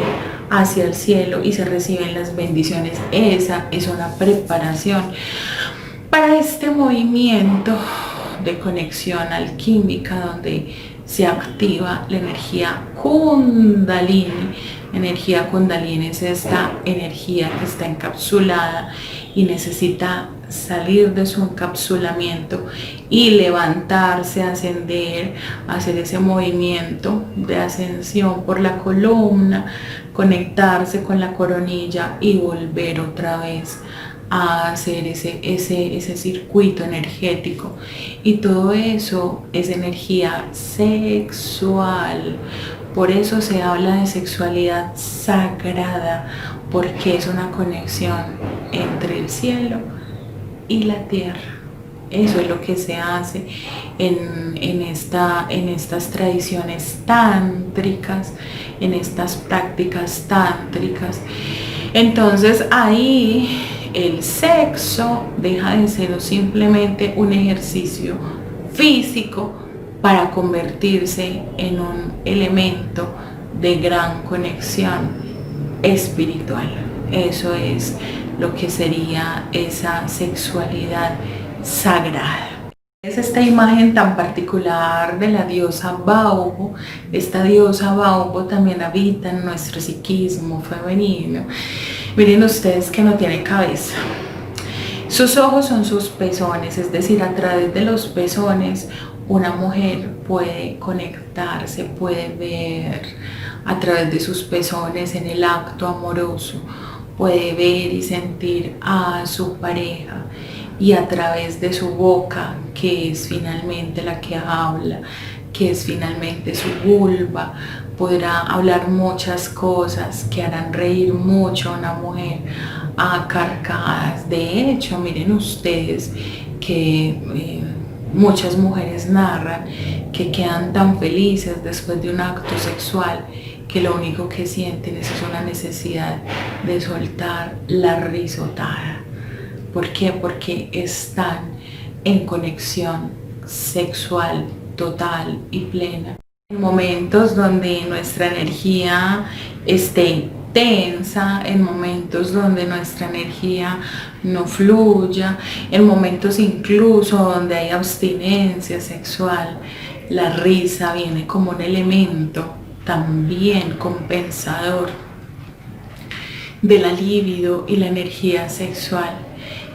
Speaker 1: hacia el cielo y se reciben las bendiciones. Esa es una preparación para este movimiento de conexión alquímica, donde se activa la energía Kundalini. La energía Kundalini es esta energía que está encapsulada y necesita salir de su encapsulamiento y levantarse, ascender, hacer ese movimiento de ascensión por la columna, conectarse con la coronilla y volver otra vez a hacer ese circuito energético. Y todo eso es energía sexual. Por eso se habla de sexualidad sagrada, porque es una conexión entre el cielo y la tierra. Eso es lo que se hace en estas tradiciones tántricas, en estas prácticas tántricas. Entonces ahí el sexo deja de ser simplemente un ejercicio físico para convertirse en un elemento de gran conexión espiritual. Eso es lo que sería esa sexualidad sagrada. Es esta imagen tan particular de la diosa Baubo. Esta diosa Baubo también habita en nuestro psiquismo femenino. Miren ustedes que no tiene cabeza. Sus ojos son sus pezones, es decir, a través de los pezones una mujer puede conectarse, puede ver a través de sus pezones en el acto amoroso, puede ver y sentir a su pareja, y a través de su boca, que es finalmente la que habla, que es finalmente su vulva, podrá hablar muchas cosas que harán reír mucho a una mujer a carcajadas. De hecho, miren ustedes que muchas mujeres narran que quedan tan felices después de un acto sexual que lo único que sienten es una necesidad de soltar la risotada. ¿Por qué? Porque están en conexión sexual total y plena. En momentos donde nuestra energía esté tensa, en momentos donde nuestra energía no fluya, en momentos incluso donde hay abstinencia sexual, la risa viene como un elemento también compensador de la libido y la energía sexual.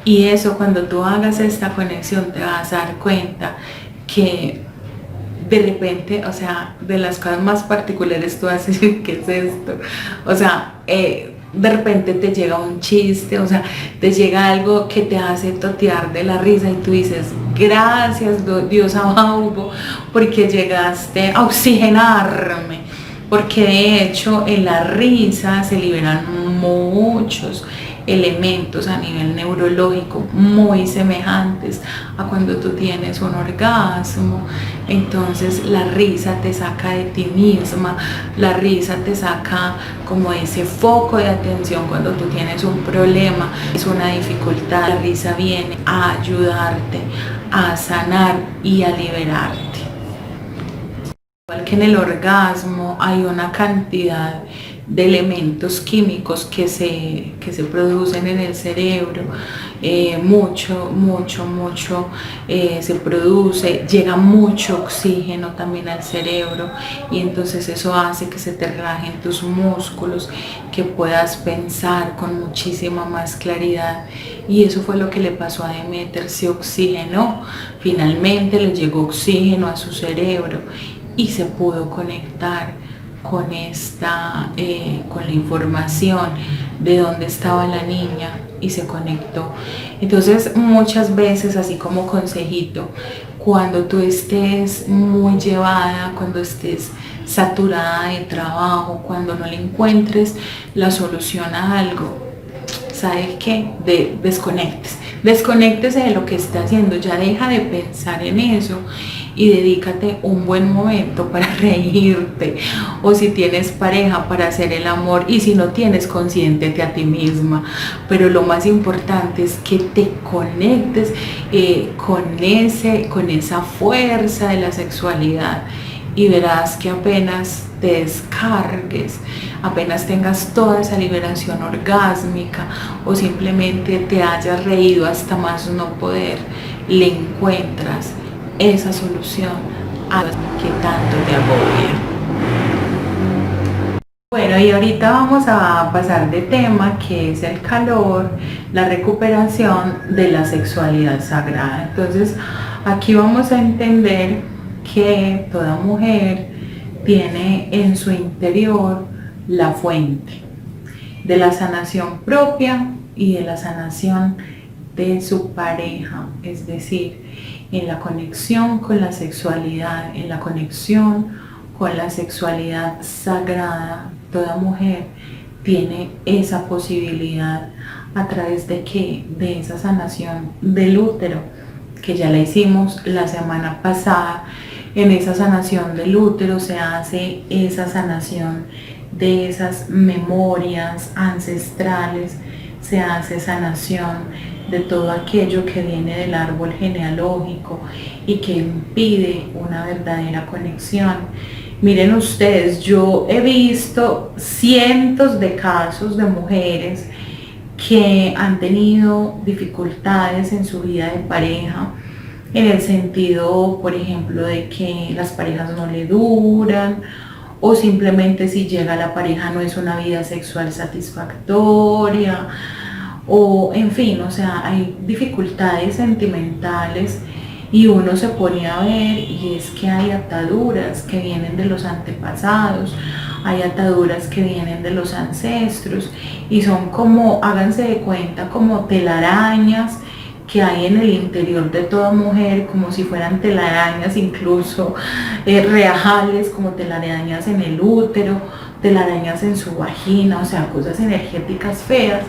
Speaker 1: Y eso, cuando tú hagas esta conexión, te vas a dar cuenta que de repente, o sea, de las cosas más particulares tú vas a decir, ¿qué es esto? O sea, de repente te llega un chiste, o sea, te llega algo que te hace totear de la risa y tú dices, gracias diosa Baubo, porque llegaste a oxigenarme, porque de hecho en la risa se liberan muchos elementos a nivel neurológico muy semejantes a cuando tú tienes un orgasmo. Entonces la risa te saca de ti misma, la risa te saca como ese foco de atención cuando tú tienes un problema, es una dificultad. La risa viene a ayudarte a sanar y a liberarte. Igual que en el orgasmo hay una cantidad de elementos químicos que se producen en el cerebro, mucho se produce, llega mucho oxígeno también al cerebro, y entonces eso hace que se te relajen tus músculos, que puedas pensar con muchísima más claridad. Y eso fue lo que le pasó a Demeter, se oxigenó, finalmente le llegó oxígeno a su cerebro y se pudo conectar con con la información de dónde estaba la niña y se conectó. Entonces muchas veces, así como consejito, cuando tú estés muy llevada, cuando estés saturada de trabajo, cuando no le encuentres la solución a algo, ¿sabes qué? Desconéctese de lo que está haciendo, ya deja de pensar en eso y dedícate un buen momento para reírte, o si tienes pareja, para hacer el amor, y si no tienes, consiéntete a ti misma. Pero lo más importante es que te conectes con esa fuerza de la sexualidad, y verás que apenas te descargues, apenas tengas toda esa liberación orgásmica, o simplemente te hayas reído hasta más no poder, le encuentras esa solución a lo que tanto te agobia. Bueno, y ahorita vamos a pasar de tema, que es el calor, la recuperación de la sexualidad sagrada. Entonces, aquí vamos a entender que toda mujer tiene en su interior la fuente de la sanación propia y de la sanación de su pareja, es decir, en la conexión con la sexualidad, en la conexión con la sexualidad sagrada. Toda mujer tiene esa posibilidad a través de ¿qué? De esa sanación del útero, que ya la hicimos la semana pasada. En esa sanación del útero se hace esa sanación de esas memorias ancestrales, se hace sanación de todo aquello que viene del árbol genealógico y que impide una verdadera conexión. Miren ustedes, yo he visto cientos de casos de mujeres que han tenido dificultades en su vida de pareja, en el sentido, por ejemplo, de que las parejas no le duran, o simplemente si llega la pareja no es una vida sexual satisfactoria, o en fin, o sea, hay dificultades sentimentales y uno se pone a ver y es que hay ataduras que vienen de los antepasados, hay ataduras que vienen de los ancestros y son como, háganse de cuenta, como telarañas que hay en el interior de toda mujer, como si fueran telarañas, incluso reajales, como telarañas en el útero, telarañas en su vagina, o sea, cosas energéticas feas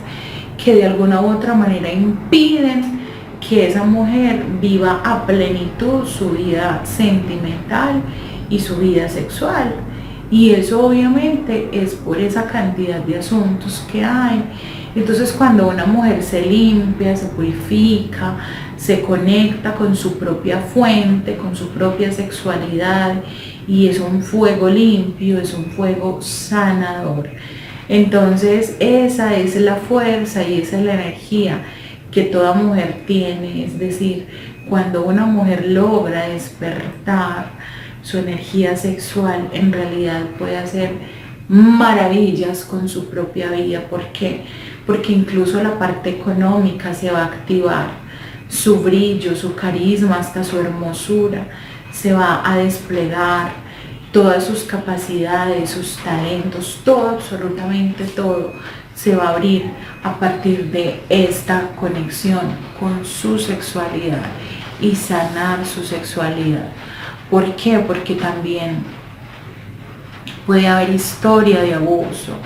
Speaker 1: que de alguna u otra manera impiden que esa mujer viva a plenitud su vida sentimental y su vida sexual. Y eso obviamente es por esa cantidad de asuntos que hay. Entonces cuando una mujer se limpia, se purifica, se conecta con su propia fuente, con su propia sexualidad, y es un fuego limpio, es un fuego sanador. Entonces esa es la fuerza y esa es la energía que toda mujer tiene, es decir, cuando una mujer logra despertar su energía sexual, en realidad puede hacer maravillas con su propia vida. ¿Por qué? Porque incluso la parte económica se va a activar, su brillo, su carisma, hasta su hermosura se va a desplegar, todas sus capacidades, sus talentos, todo, absolutamente todo se va a abrir a partir de esta conexión con su sexualidad y sanar su sexualidad. ¿Por qué? Porque también puede haber historia de abuso.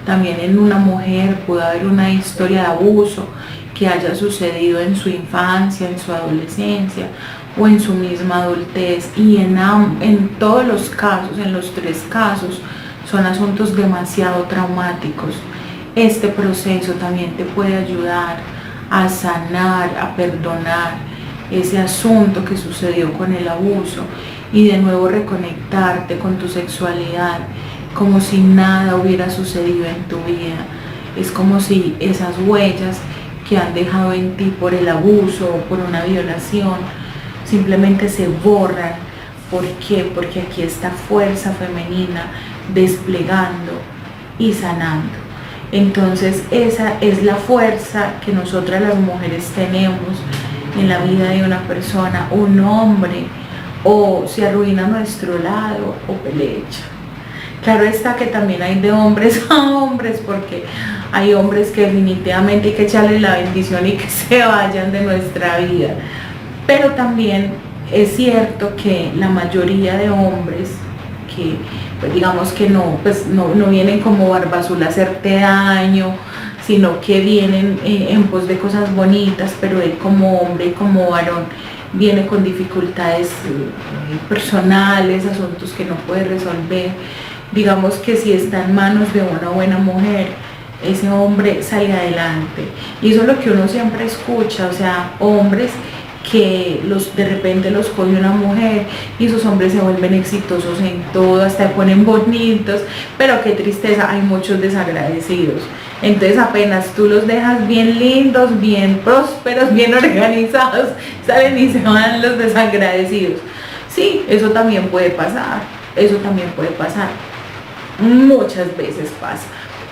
Speaker 1: También en una mujer puede haber una historia de abuso que haya sucedido en su infancia, en su adolescencia o en su misma adultez. Y en todos los casos, en los tres casos, son asuntos demasiado traumáticos. Este proceso también te puede ayudar a sanar, a perdonar ese asunto que sucedió con el abuso y de nuevo reconectarte con tu sexualidad como si nada hubiera sucedido en tu vida. Es como si esas huellas que han dejado en ti por el abuso o por una violación simplemente se borran. ¿Por qué? Porque aquí está fuerza femenina desplegando y sanando. Entonces esa es la fuerza que nosotras las mujeres tenemos en la vida de una persona. Un hombre o se arruina a nuestro lado o pelecha. Claro está que también hay de hombres a hombres, porque hay hombres que definitivamente hay que echarle la bendición y que se vayan de nuestra vida. Pero también es cierto que la mayoría de hombres que pues digamos que no vienen como Barbazul a hacerte daño, sino que vienen en pos de cosas bonitas, pero él como hombre, como varón, viene con dificultades personales, asuntos que no puede resolver. Digamos que si está en manos de una buena mujer, ese hombre sale adelante. Y eso es lo que uno siempre escucha, o sea, hombres que de repente los coge una mujer y esos hombres se vuelven exitosos en todo, hasta se ponen bonitos, pero qué tristeza, hay muchos desagradecidos. Entonces apenas tú los dejas bien lindos, bien prósperos, bien organizados, salen y se van los desagradecidos. Sí, eso también puede pasar, eso también puede pasar, muchas veces pasa.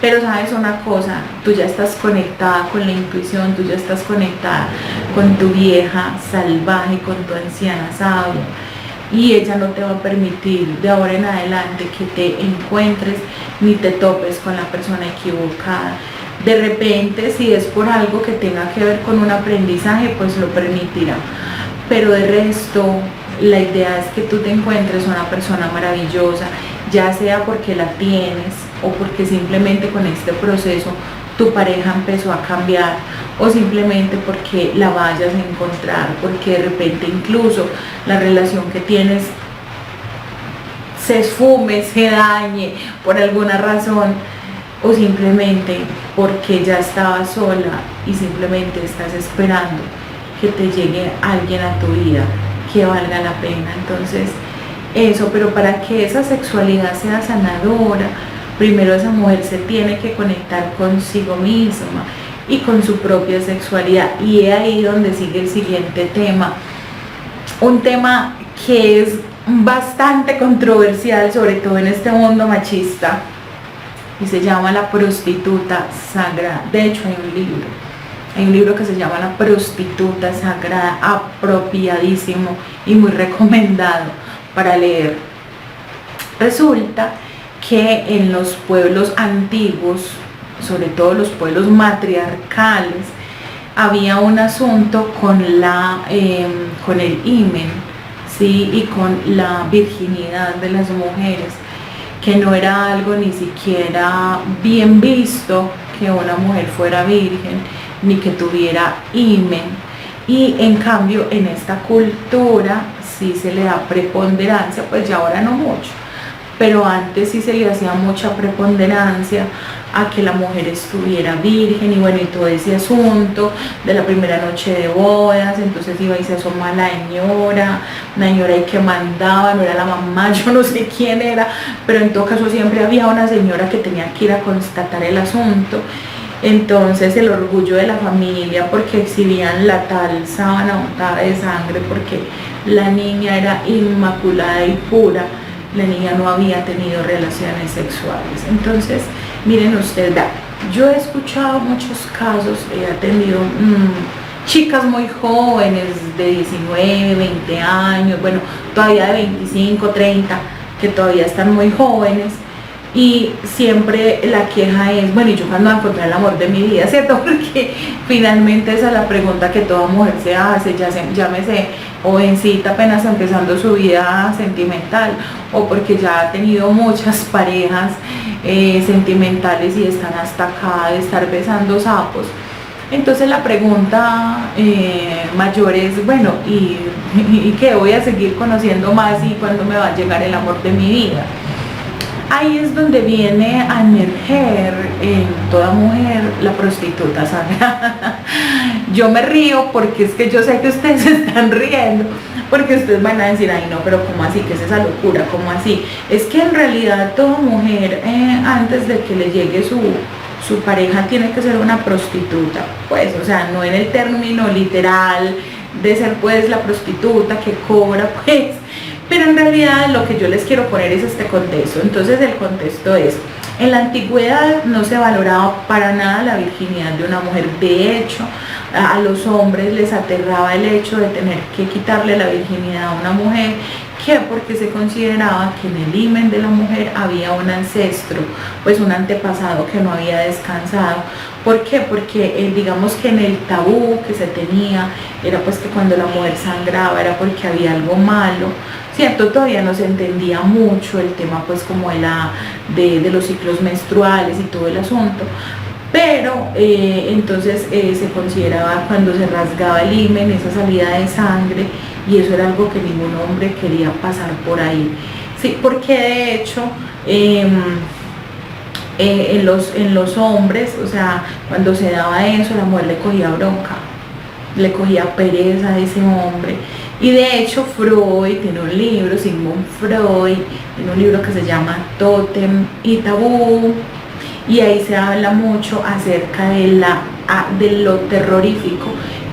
Speaker 1: Pero sabes una cosa, tú ya estás conectada con la intuición, tú ya estás conectada con tu vieja salvaje, con tu anciana sabia, y ella no te va a permitir de ahora en adelante que te encuentres ni te topes con la persona equivocada. De repente, si es por algo que tenga que ver con un aprendizaje, pues lo permitirá, pero de resto la idea es que tú te encuentres una persona maravillosa, ya sea porque la tienes o porque simplemente con este proceso tu pareja empezó a cambiar, o simplemente porque la vayas a encontrar, porque de repente incluso la relación que tienes se esfume, se dañe por alguna razón, o simplemente porque ya estabas sola y simplemente estás esperando que te llegue alguien a tu vida que valga la pena. Entonces eso, pero para que esa sexualidad sea sanadora, primero esa mujer se tiene que conectar consigo misma y con su propia sexualidad. Y es ahí donde sigue el siguiente tema, un tema que es bastante controversial, sobre todo en este mundo machista, y se llama La prostituta sagrada. De hecho hay un libro que se llama La prostituta sagrada, apropiadísimo y muy recomendado para leer. Resulta que en los pueblos antiguos, sobre todo los pueblos matriarcales, había un asunto con el himen, ¿sí? Y con la virginidad de las mujeres, que no era algo ni siquiera bien visto que una mujer fuera virgen ni que tuviera himen. Y en cambio en esta cultura sí se le da preponderancia, pues ya ahora no mucho, pero antes sí se le hacía mucha preponderancia a que la mujer estuviera virgen, y bueno, y todo ese asunto de la primera noche de bodas. Entonces iba y se asoma la señora y que mandaba, no era la mamá, yo no sé quién era, pero en todo caso siempre había una señora que tenía que ir a constatar el asunto. Entonces el orgullo de la familia, porque exhibían la tal sábana untada de sangre, porque la niña era inmaculada y pura, la niña no había tenido relaciones sexuales. Entonces, miren ustedes, yo he escuchado muchos casos, he atendido chicas muy jóvenes de 19, 20 años, bueno, todavía de 25, 30, que todavía están muy jóvenes, y siempre la queja es, bueno, ¿y yo cuándo voy a encontrar el amor de mi vida? ¿Cierto? Porque finalmente esa es la pregunta que toda mujer se hace, llámese jovencita apenas empezando su vida sentimental, o porque ya ha tenido muchas parejas sentimentales y están hasta acá de estar besando sapos. Entonces la pregunta mayor es, bueno, ¿y qué? ¿Voy a seguir conociendo más y cuándo me va a llegar el amor de mi vida? Ahí es donde viene a emerger en toda mujer la prostituta sagrada. Yo me río porque es que yo sé que ustedes se están riendo, porque ustedes van a decir, ay no, pero ¿cómo así? ¿Qué es esa locura? ¿Cómo así? Es que en realidad toda mujer, antes de que le llegue su pareja, tiene que ser una prostituta, pues, o sea, no en el término literal de ser pues la prostituta que cobra, pues, pero en realidad lo que yo les quiero poner es este contexto. Entonces el contexto es, en la antigüedad no se valoraba para nada la virginidad de una mujer. De hecho, a los hombres les aterraba el hecho de tener que quitarle la virginidad a una mujer, que porque se consideraba que en el himen de la mujer había un ancestro, pues un antepasado que no había descansado. ¿Por qué? Porque digamos que en el tabú que se tenía era pues que cuando la mujer sangraba era porque había algo malo, ¿cierto? Todavía no se entendía mucho el tema pues como de los ciclos menstruales y todo el asunto, pero entonces se consideraba cuando se rasgaba el himen esa salida de sangre, y eso era algo que ningún hombre quería pasar por ahí, sí, porque de hecho en los hombres, o sea, cuando se daba eso, la mujer le cogía bronca, le cogía pereza a ese hombre. Y de hecho Freud tiene un libro, Sigmund Freud, tiene un libro que se llama Tótem y Tabú, y ahí se habla mucho acerca de lo terrorífico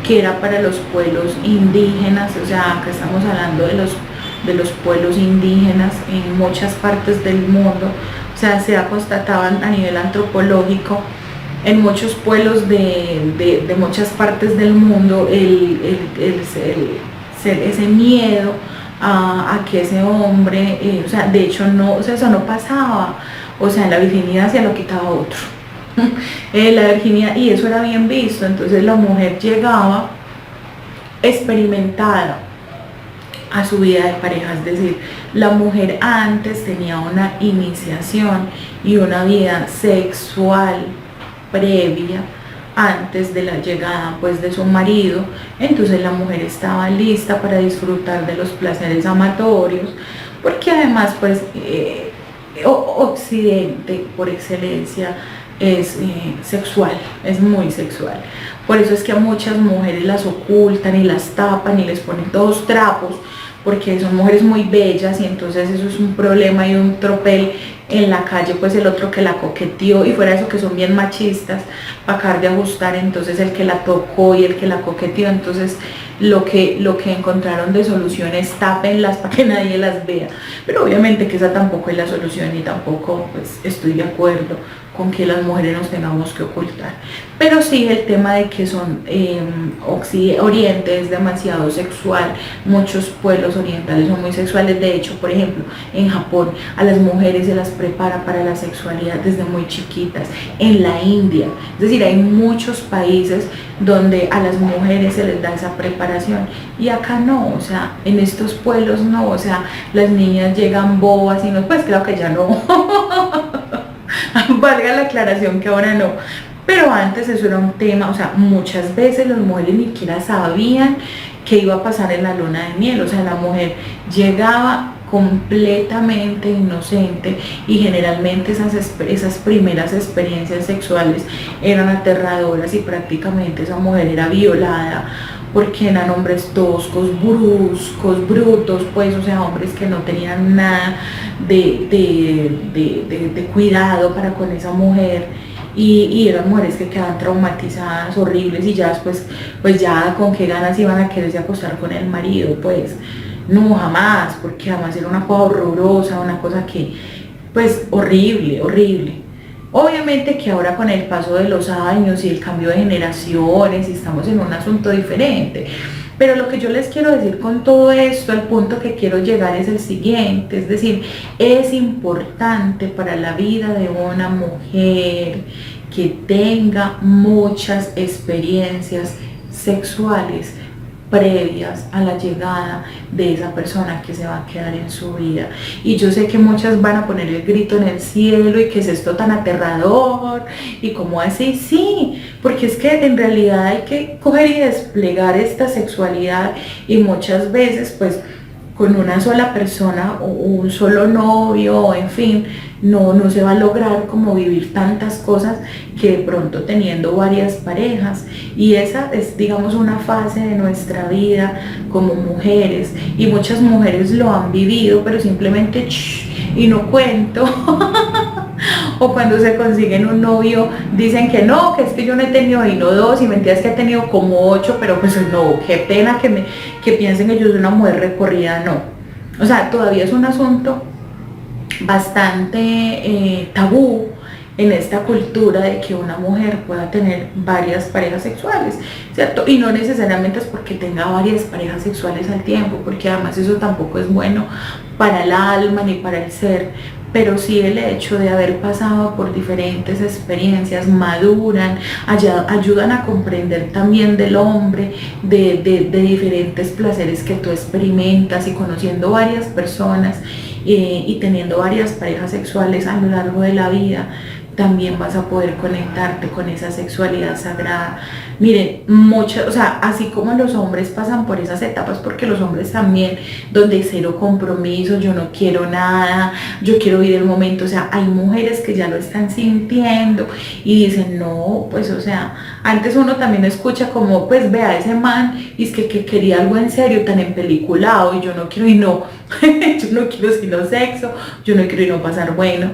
Speaker 1: que era para los pueblos indígenas. O sea, acá estamos hablando de los pueblos indígenas en muchas partes del mundo. O sea, se ha constatado a nivel antropológico en muchos pueblos de muchas partes del mundo ese miedo a que ese hombre, o sea, de hecho no, o sea, eso no pasaba, o sea, la virginidad se lo quitaba a otro. La virginidad, y eso era bien visto. Entonces la mujer llegaba experimentada a su vida de pareja, es decir, la mujer antes tenía una iniciación y una vida sexual previa antes de la llegada pues de su marido. Entonces la mujer estaba lista para disfrutar de los placeres amatorios, porque además pues Occidente por excelencia es sexual, es muy sexual. Por eso es que a muchas mujeres las ocultan y las tapan y les ponen todos trapos, porque son mujeres muy bellas, y entonces eso es un problema y un tropel en la calle pues el otro que la coqueteó, y fuera de eso que son bien machistas, para acabar de ajustar, entonces el que la tocó y el que la coqueteó, entonces lo que encontraron de solución es tápenlas para que nadie las vea. Pero obviamente que esa tampoco es la solución, y tampoco pues estoy de acuerdo con que las mujeres nos tengamos que ocultar. Pero sí, el tema de que son Oriente es demasiado sexual, muchos pueblos orientales son muy sexuales. De hecho, por ejemplo, en Japón a las mujeres se las prepara para la sexualidad desde muy chiquitas, en la India, es decir, hay muchos países donde a las mujeres se les da esa preparación, y acá no, o sea, en estos pueblos no, o sea, las niñas llegan bobas y no, pues claro que ya no, valga la aclaración que ahora no, pero antes eso era un tema. O sea, muchas veces las mujeres ni siquiera sabían qué iba a pasar en la luna de miel, o sea, la mujer llegaba completamente inocente, y generalmente esas primeras experiencias sexuales eran aterradoras, y prácticamente esa mujer era violada porque eran hombres toscos, bruscos, brutos, pues, o sea, hombres que no tenían nada de cuidado para con esa mujer, y eran mujeres que quedaban traumatizadas, horribles, y ya después, pues ya con qué ganas iban a quererse acostar con el marido, pues, no, jamás, porque además era una cosa horrorosa, una cosa que, pues, horrible, horrible. Obviamente que ahora con el paso de los años y el cambio de generaciones estamos en un asunto diferente, pero lo que yo les quiero decir con todo esto, al punto que quiero llegar es el siguiente, es decir, es importante para la vida de una mujer que tenga muchas experiencias sexuales previas a la llegada de esa persona que se va a quedar en su vida. Y yo sé que muchas van a poner el grito en el cielo, y que es esto tan aterrador, y como así, sí, porque es que en realidad hay que coger y desplegar esta sexualidad, y muchas veces pues con una sola persona o un solo novio, en fin, no se va a lograr como vivir tantas cosas que de pronto teniendo varias parejas. Y esa es, digamos, una fase de nuestra vida como mujeres, y muchas mujeres lo han vivido, pero simplemente y no cuento. O cuando se consiguen un novio dicen que no, que es que yo no he tenido y no dos, y mentiras que he tenido como 8, pero pues no, qué pena que piensen que yo soy una mujer recorrida, no. O sea, todavía es un asunto bastante tabú en esta cultura de que una mujer pueda tener varias parejas sexuales, ¿cierto? Y no necesariamente es porque tenga varias parejas sexuales al tiempo, porque además eso tampoco es bueno para el alma ni para el ser, pero sí el hecho de haber pasado por diferentes experiencias maduran, ayudan a comprender también del hombre, de diferentes placeres que tú experimentas, y conociendo varias personas y teniendo varias parejas sexuales a lo largo de la vida, también vas a poder conectarte con esa sexualidad sagrada. Miren, o sea, así como los hombres pasan por esas etapas, porque los hombres también, donde cero compromiso, yo no quiero nada, yo quiero vivir el momento, o sea, hay mujeres que ya lo están sintiendo y dicen, no, pues, o sea, antes uno también escucha como, pues, vea ese man, y es que quería algo en serio, tan empeliculado, y yo no quiero, y no, yo no quiero sino sexo, yo no quiero y no pasar bueno.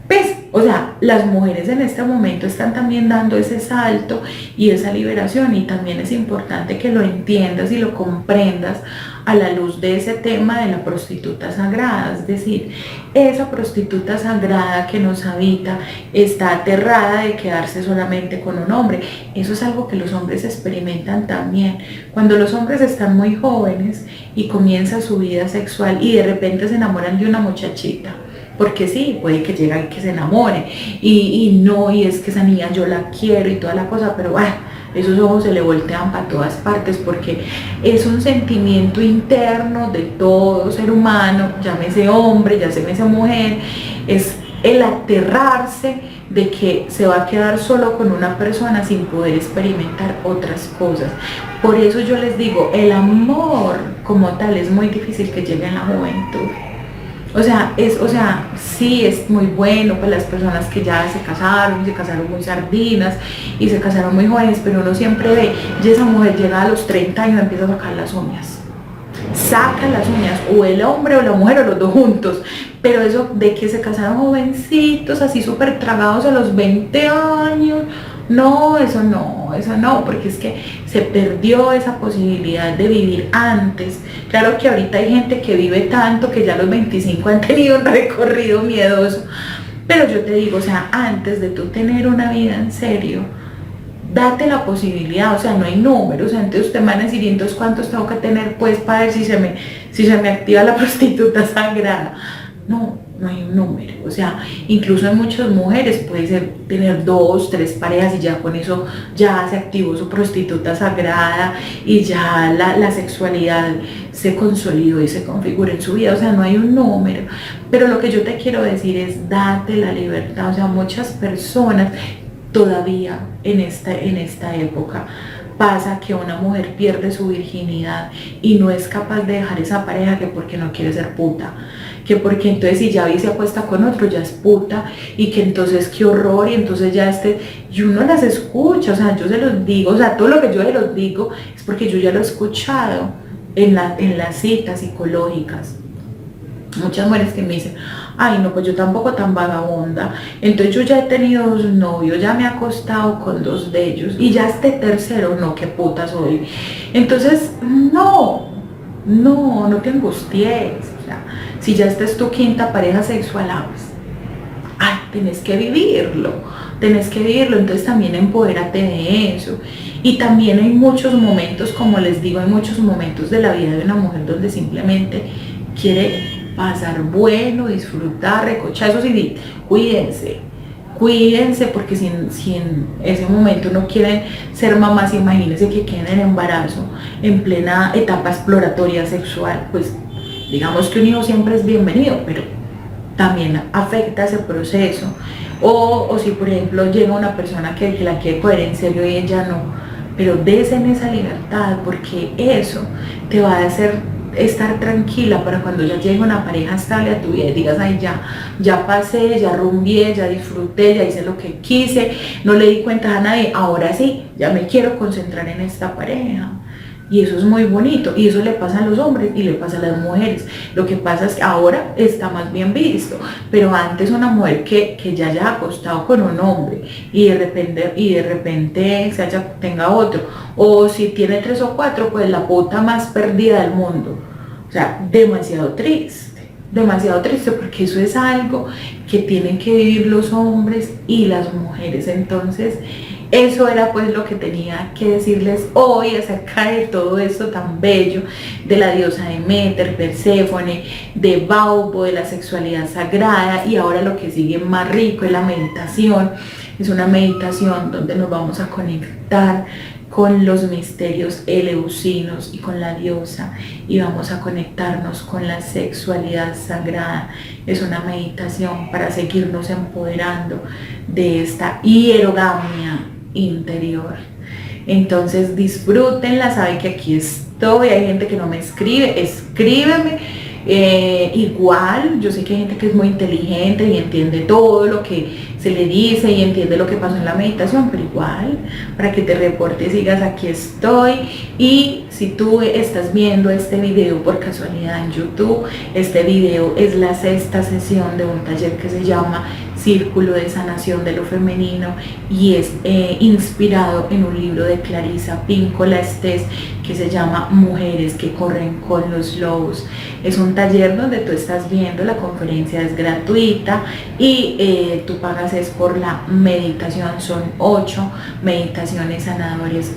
Speaker 1: Pues, o sea, las mujeres en este momento están también dando ese salto y esa liberación, y también es importante que lo entiendas y lo comprendas a la luz de ese tema de la prostituta sagrada. Es decir, esa prostituta sagrada que nos habita está aterrada de quedarse solamente con un hombre. Eso es algo que los hombres experimentan también. Cuando los hombres están muy jóvenes y comienza su vida sexual y de repente se enamoran de una muchachita, porque sí, puede que llegue y que se enamore, y no, y es que esa niña yo la quiero y toda la cosa, pero bueno, esos ojos se le voltean para todas partes, porque es un sentimiento interno de todo ser humano, llámese hombre, llámese mujer, es el aterrarse de que se va a quedar solo con una persona sin poder experimentar otras cosas. Por eso yo les digo, el amor como tal es muy difícil que llegue en la juventud. O sea, sí es muy bueno para las personas que ya se casaron muy sardinas y se casaron muy jóvenes, pero uno siempre ve, y esa mujer llega a los 30 años y empieza a sacar las uñas. saca las uñas, o el hombre o la mujer o los dos juntos. Pero eso de que se casaron jovencitos, así súper tragados a los 20 años, no, eso no, porque es que se perdió esa posibilidad de vivir antes. Claro que ahorita hay gente que vive tanto que ya a los 25 han tenido un recorrido miedoso, pero yo te digo, o sea, antes de tú tener una vida en serio, date la posibilidad, o sea, no hay números. Entonces usted me va a decir, ¿y entonces cuántos tengo que tener pues para ver si se me activa la prostituta sagrada? No hay un número, o sea, incluso en muchas mujeres puede ser tener 2, 3 parejas y ya con eso ya se activó su prostituta sagrada y ya la sexualidad se consolidó y se configura en su vida, o sea, no hay un número. Pero lo que yo te quiero decir es, date la libertad, o sea, muchas personas todavía en esta época pasa que una mujer pierde su virginidad y no es capaz de dejar esa pareja que porque no quiere ser puta, que porque entonces si ya vi se acuesta con otro ya es puta, y que entonces qué horror, y entonces ya y uno las escucha, o sea, yo se los digo, o sea, todo lo que yo se los digo es porque yo ya lo he escuchado en las citas psicológicas. Muchas mujeres que me dicen, ay no, pues yo tampoco tan vagabunda, entonces yo ya he tenido 2 novios, ya me he acostado con 2 de ellos, y ya este tercero, no, qué puta soy. Entonces, no te angusties, o sea, si ya esta es tu 5ª pareja sexual, tenés que vivirlo, entonces también empodérate de eso. Y también hay muchos momentos, como les digo, hay muchos momentos de la vida de una mujer donde simplemente quiere pasar bueno, disfrutar, recochar. Eso sí, cuídense, porque si en ese momento no quieren ser mamás, imagínense que queden en embarazo, en plena etapa exploratoria sexual, pues digamos que un hijo siempre es bienvenido, pero también afecta ese proceso. O si por ejemplo llega una persona que la quiere coger en serio y ella no, pero desen esa libertad, porque eso te va a hacer estar tranquila para cuando ya llegue una pareja estable a tu vida y digas, ay, ya pasé, ya rumbié, ya disfruté, ya hice lo que quise, no le di cuenta a nadie, ahora sí, ya me quiero concentrar en esta pareja. Y eso es muy bonito, y eso le pasa a los hombres y le pasa a las mujeres. Lo que pasa es que ahora está más bien visto, pero antes una mujer que ya haya acostado con un hombre y de repente tenga otro, o si tiene 3 o 4, pues la puta más perdida del mundo. O sea, demasiado triste, porque eso es algo que tienen que vivir los hombres y las mujeres. Entonces, eso era pues lo que tenía que decirles hoy acerca de todo esto tan bello, de la diosa Deméter, Perséfone, de Baubo, de la sexualidad sagrada. Y ahora lo que sigue más rico es la meditación. Es una meditación donde nos vamos a conectar con los misterios eleusinos y con la diosa, y vamos a conectarnos con la sexualidad sagrada. Es una meditación para seguirnos empoderando de esta hierogamia interior. Entonces disfrútenla, saben que aquí estoy. Hay gente que no me escribe, escríbeme. Igual, yo sé que hay gente que es muy inteligente y entiende todo lo que se le dice y entiende lo que pasó en la meditación, pero igual, para que te reportes, sigas, aquí estoy. Y si tú estás viendo este video por casualidad en YouTube, este video es la 6ª sesión de un taller que se llama Círculo de Sanación de lo Femenino, y es inspirado en un libro de Clarissa Pinkola Estés que se llama Mujeres que corren con los lobos. Es un taller donde tú estás viendo, la conferencia es gratuita y tú pagas es por la meditación. Son 8 meditaciones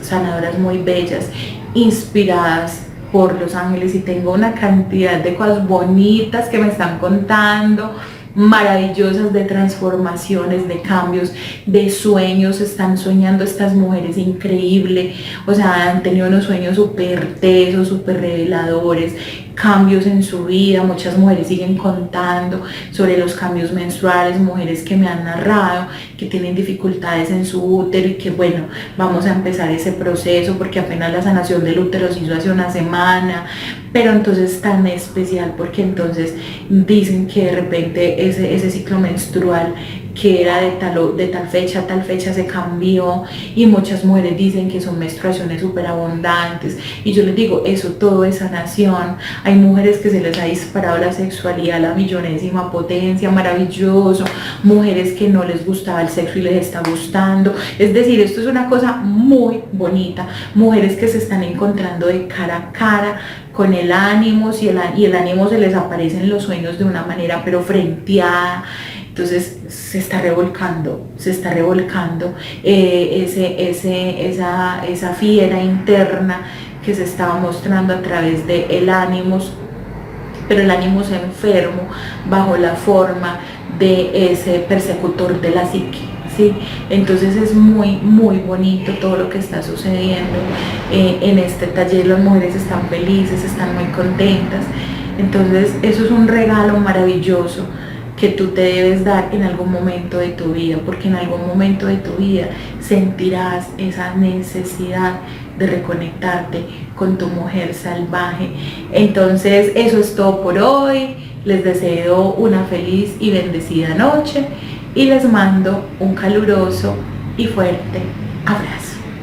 Speaker 1: sanadoras muy bellas, inspiradas por los ángeles, y tengo una cantidad de cosas bonitas que me están contando, maravillosas, de transformaciones, de cambios, de sueños. Están soñando estas mujeres increíble, o sea, han tenido unos sueños súper tesos, súper reveladores, cambios en su vida. Muchas mujeres siguen contando sobre los cambios menstruales, mujeres que me han narrado que tienen dificultades en su útero y que bueno, vamos a empezar ese proceso porque apenas la sanación del útero se hizo hace una semana, pero entonces tan especial porque entonces dicen que de repente ese ciclo menstrual que era de tal fecha a tal fecha se cambió, y muchas mujeres dicen que son menstruaciones súper abundantes, y yo les digo, eso todo es sanación. Hay mujeres que se les ha disparado la sexualidad a la millonésima potencia, maravilloso, mujeres que no les gustaba el sexo y les está gustando, es decir, esto es una cosa muy bonita, mujeres que se están encontrando de cara a cara con el ánimo, y el ánimo se les aparece en los sueños de una manera pero frenteada. Entonces se está revolcando esa fiera interna que se estaba mostrando a través del ánimo, pero el ánimo enfermo bajo la forma de ese persecutor de la psique. ¿Sí? Entonces es muy bonito todo lo que está sucediendo en este taller. Las mujeres están felices, están muy contentas, entonces eso es un regalo maravilloso que tú te debes dar en algún momento de tu vida, porque en algún momento de tu vida sentirás esa necesidad de reconectarte con tu mujer salvaje. Entonces eso es todo por hoy. Les deseo una feliz y bendecida noche y les mando un caluroso y fuerte abrazo.